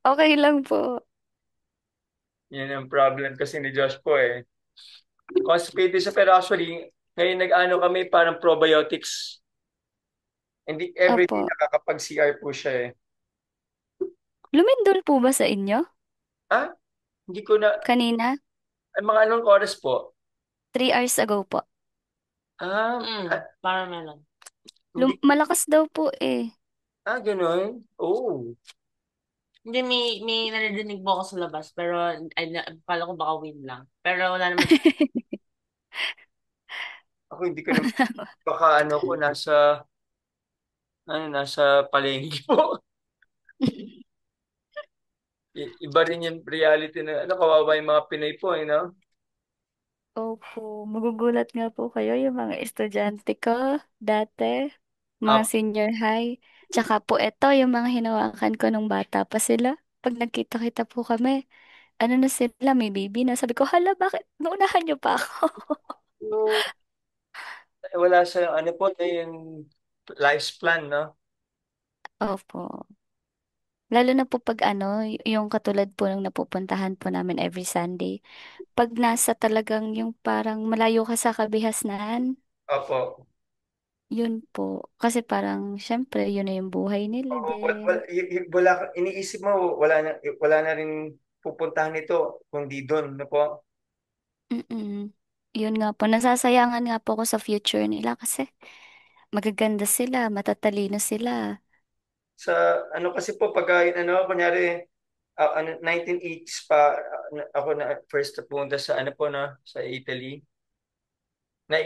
Okay lang po. Yan ang problem kasi ni Josh po Constipated siya pero actually, ngayon nag-ano kami parang probiotics. Hindi everyday Opo. nakakapag-CR po siya Lumindol po ba sa inyo? Ah, hindi ko na, Kanina? ay, mga anong oras po? 3 hours ago po. Parang meron. Hindi, Malakas daw po eh. ganun. Oh, Hindi, may narinig po ako sa labas, pero ay, kala ko baka wind lang. Pero wala naman. ako hindi ko naman, baka ko, nasa palengke po. Iba rin yung reality na ano, kawawa yung mga Pinoy po, you know? Opo, magugulat nga po kayo yung mga estudyante ko dati, mga Up, senior high. Tsaka po eto, yung mga hinawakan ko nung bata pa sila. Pag nagkita-kita po kami, ano na sila, may baby na. Sabi ko, hala, bakit? Naunahan niyo pa ako. wala sa ano po, na yung lifespan, no? Opo. Lalo na po pag ano, yung katulad po ng napupuntahan po namin every Sunday. Pag nasa talagang yung parang malayo ka sa kabihasnan, Opo. yun po. Kasi parang, syempre, yun na yung buhay nila Oo, din. wala, iniisip mo, wala na rin pupuntahan nito, kundi doon, no po? Mm. Yun nga po. Nasasayangan nga po ako sa future nila kasi magaganda sila, matatalino sila. Sa ano kasi po, pagka yun, ano, kunyari, ano, 1980s pa, ako na first na pumunta sa ano po na sa Italy. Na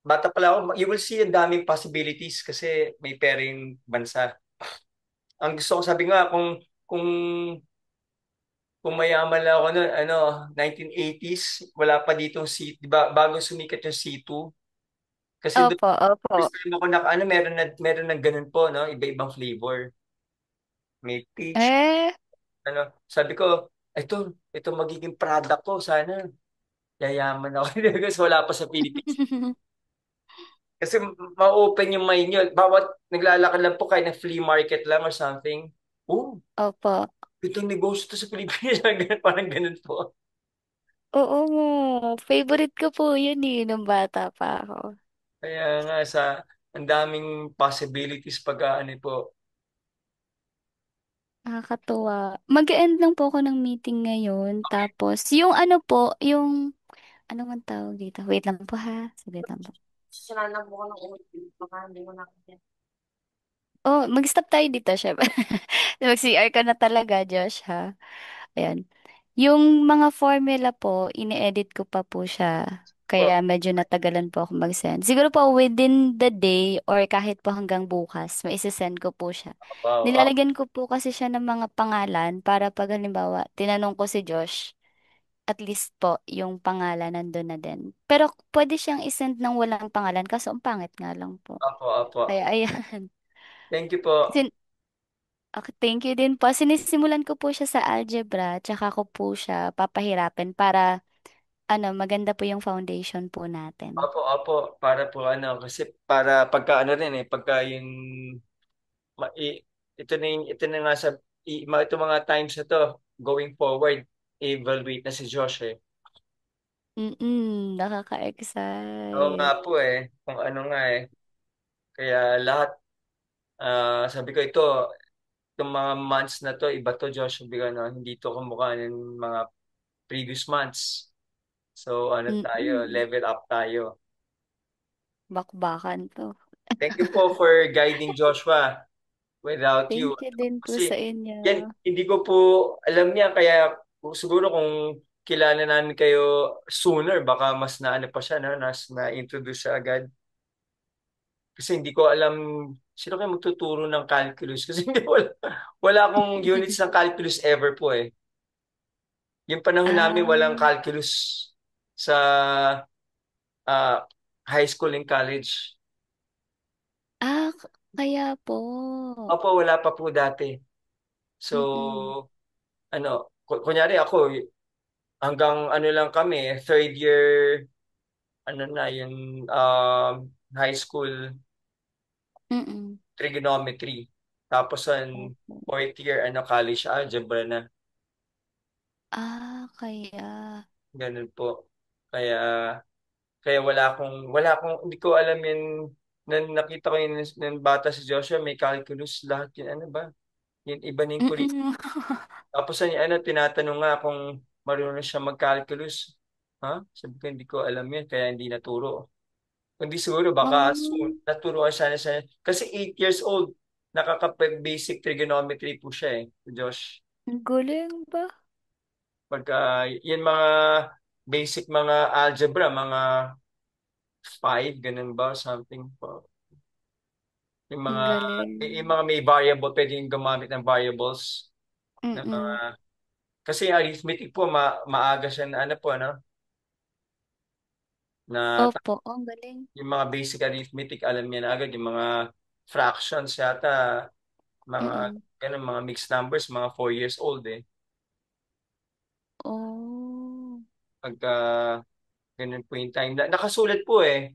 bata pala ako, you will see ang daming possibilities kasi may pera yung bansa. Ang gusto ko sabi nga kung kung mayaman lang ako noon, ano, 1980s, wala pa ditong C, di ba, bago sumikat yung C2. Kasi doon, Opo, opo. first time ako ano, meron na ganun po, no, iba-ibang flavor. May peach, Eh, ano, sabi ko, ito magiging product ko, sana. Yayaman ako. Kasi wala pa sa Philippines. Kasi ma-open yung mind nyo. Bawat naglalakad lang po kayo na flea market lang or something. Oh, opo. itong negosyo to sa Pilipinas. Parang ganun po. Oo nga. Favorite ko po yun eh, nung bata pa ako. Kaya nga ang daming possibilities pag ano po. Nakakatuwa. Mag-end lang po ako ng meeting ngayon. Tapos, yung ano po, yung, ano man tawag dito? Wait lang po ha. Saglit lang po. Sinanan mo ko ng ulit. Baka hindi mo na. Oh, mag-stop tayo dito, chef. Mag-CR ka na talaga, Josh, ha? Ayan. Yung mga formula po, ini-edit ko pa po siya. Po, Kaya medyo natagalan po ako mag-send. Siguro po within the day or kahit po hanggang bukas, maisesend ko po siya. wow, wow. Nilalagyan ko po kasi siya ng mga pangalan para pag halimbawa, tinanong ko si Josh, at least po yung pangalan nandun na din. Pero pwede siyang isend ng walang pangalan kaso ang pangit nga lang po. Apo, apo. Kaya ayan. Thank you po. Sin Okay, thank you din po. Sinisimulan ko po siya sa algebra, tsaka ko po siya papahirapin para maganda po yung foundation po natin. Apo, apo. Para po ano, kasi para pagka ano rin eh, pagka yung ma- i- ito na nga ito mga times na to going forward, evaluate na si Josh eh. Mm, Oo nga nakaka-excite. po eh, kung ano nga eh. Kaya lahat, sabi ko itong mga months na to, iba to Josh, sabi ko ano, hindi to kumukha ng mga previous months. So ano tayo, Mm, level up tayo. bakbakan to. Thank you po for guiding Joshua. Without you, Thank you din po sa kasi inyo. yan, hindi ko po alam niya, kaya siguro kung kilala namin kayo sooner, baka mas naano pa siya, no? Na-introduce siya agad. Kasi hindi ko alam sino kayo magtuturo ng calculus. Kasi hindi wala akong units ng calculus ever po eh. Yung panahon namin Ah, walang calculus sa ah, high school and college. kaya po. Opo, wala pa po dati. So, Mm-mm, ano, kunyari ako, hanggang ano lang kami, third year, ano na, yung high school mm-mm. trigonometry. Tapos ang Opo. fourth year, ano, college algebra na. Kaya. Ganun po. Kaya, kaya hindi ko alam yun, nakita ko yun, ng bata si Joshua, may calculus, lahat yun, ano ba? Yung iba na yung Mm-mm. Tapos tinatanong nga kung marunong siya mag-calculus. Ha? Sabi ko, hindi ko alam yun, kaya hindi naturo. Kundi siguro baka Ah, naturuan siya. Kasi 8 years old, nakakapag-basic trigonometry po siya eh, Josh. ang galing ba? Pagka, yun mga basic mga algebra, mga 5, ganun ba, something po. Yung Ang mga, galing. yung mga may variable, pwede yung gumamit ng variables. Na mga, Mm-mm. Kasi yung arithmetic po, maaga siya na ano po, ano, na Opo, oh, ang galing. yung mga basic arithmetic, alam niya na agad. Yung mga fractions yata, mga, Mm. ganun, mga mixed numbers, mga 4 years old eh. Oh, Pagka ganun po yung time. Nakasulat po eh.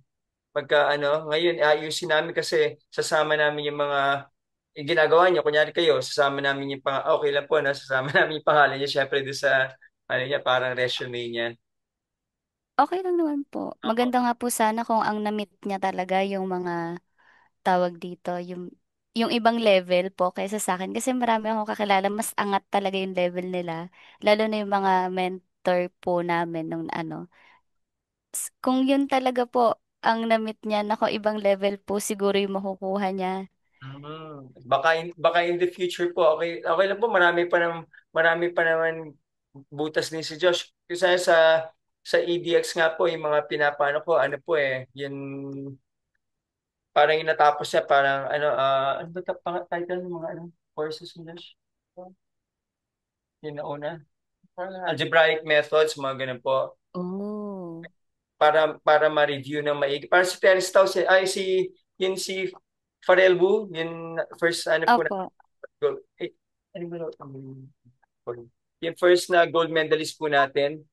Pagka ano, ngayon, ayusin namin kasi sasama namin yung mga yung ginagawa niya. Kunyari kayo, sasama namin yung okay lang po, na sasama namin yung pangalan niya, syempre doon sa, ano niya, parang resume niya. okay lang naman po. Maganda nga po sana kung ang na-meet niya talaga yung mga tawag dito, yung ibang level po kaysa sa akin. Kasi marami akong kakilala, mas angat talaga yung level nila. Lalo na yung mga mentor po namin nung ano. Kung yun talaga po ang na-meet niya, nako ibang level po siguro yung makukuha niya. Baka in the future po, okay, okay lang po, marami pa naman butas din si Josh. Kasi sa EDX nga po, yung mga pinapano ko, ano po eh, yung parang yung natapos niya, parang ano ba title ng mga courses ni Josh? Yung nauna? Algebraic methods, mga ganun po. Oh. Para ma-review ng maigi. Para si Terence Tao, si Pharrell Wu, yung first ano po na Opo. gold, ano ba yung first na gold medalist po natin.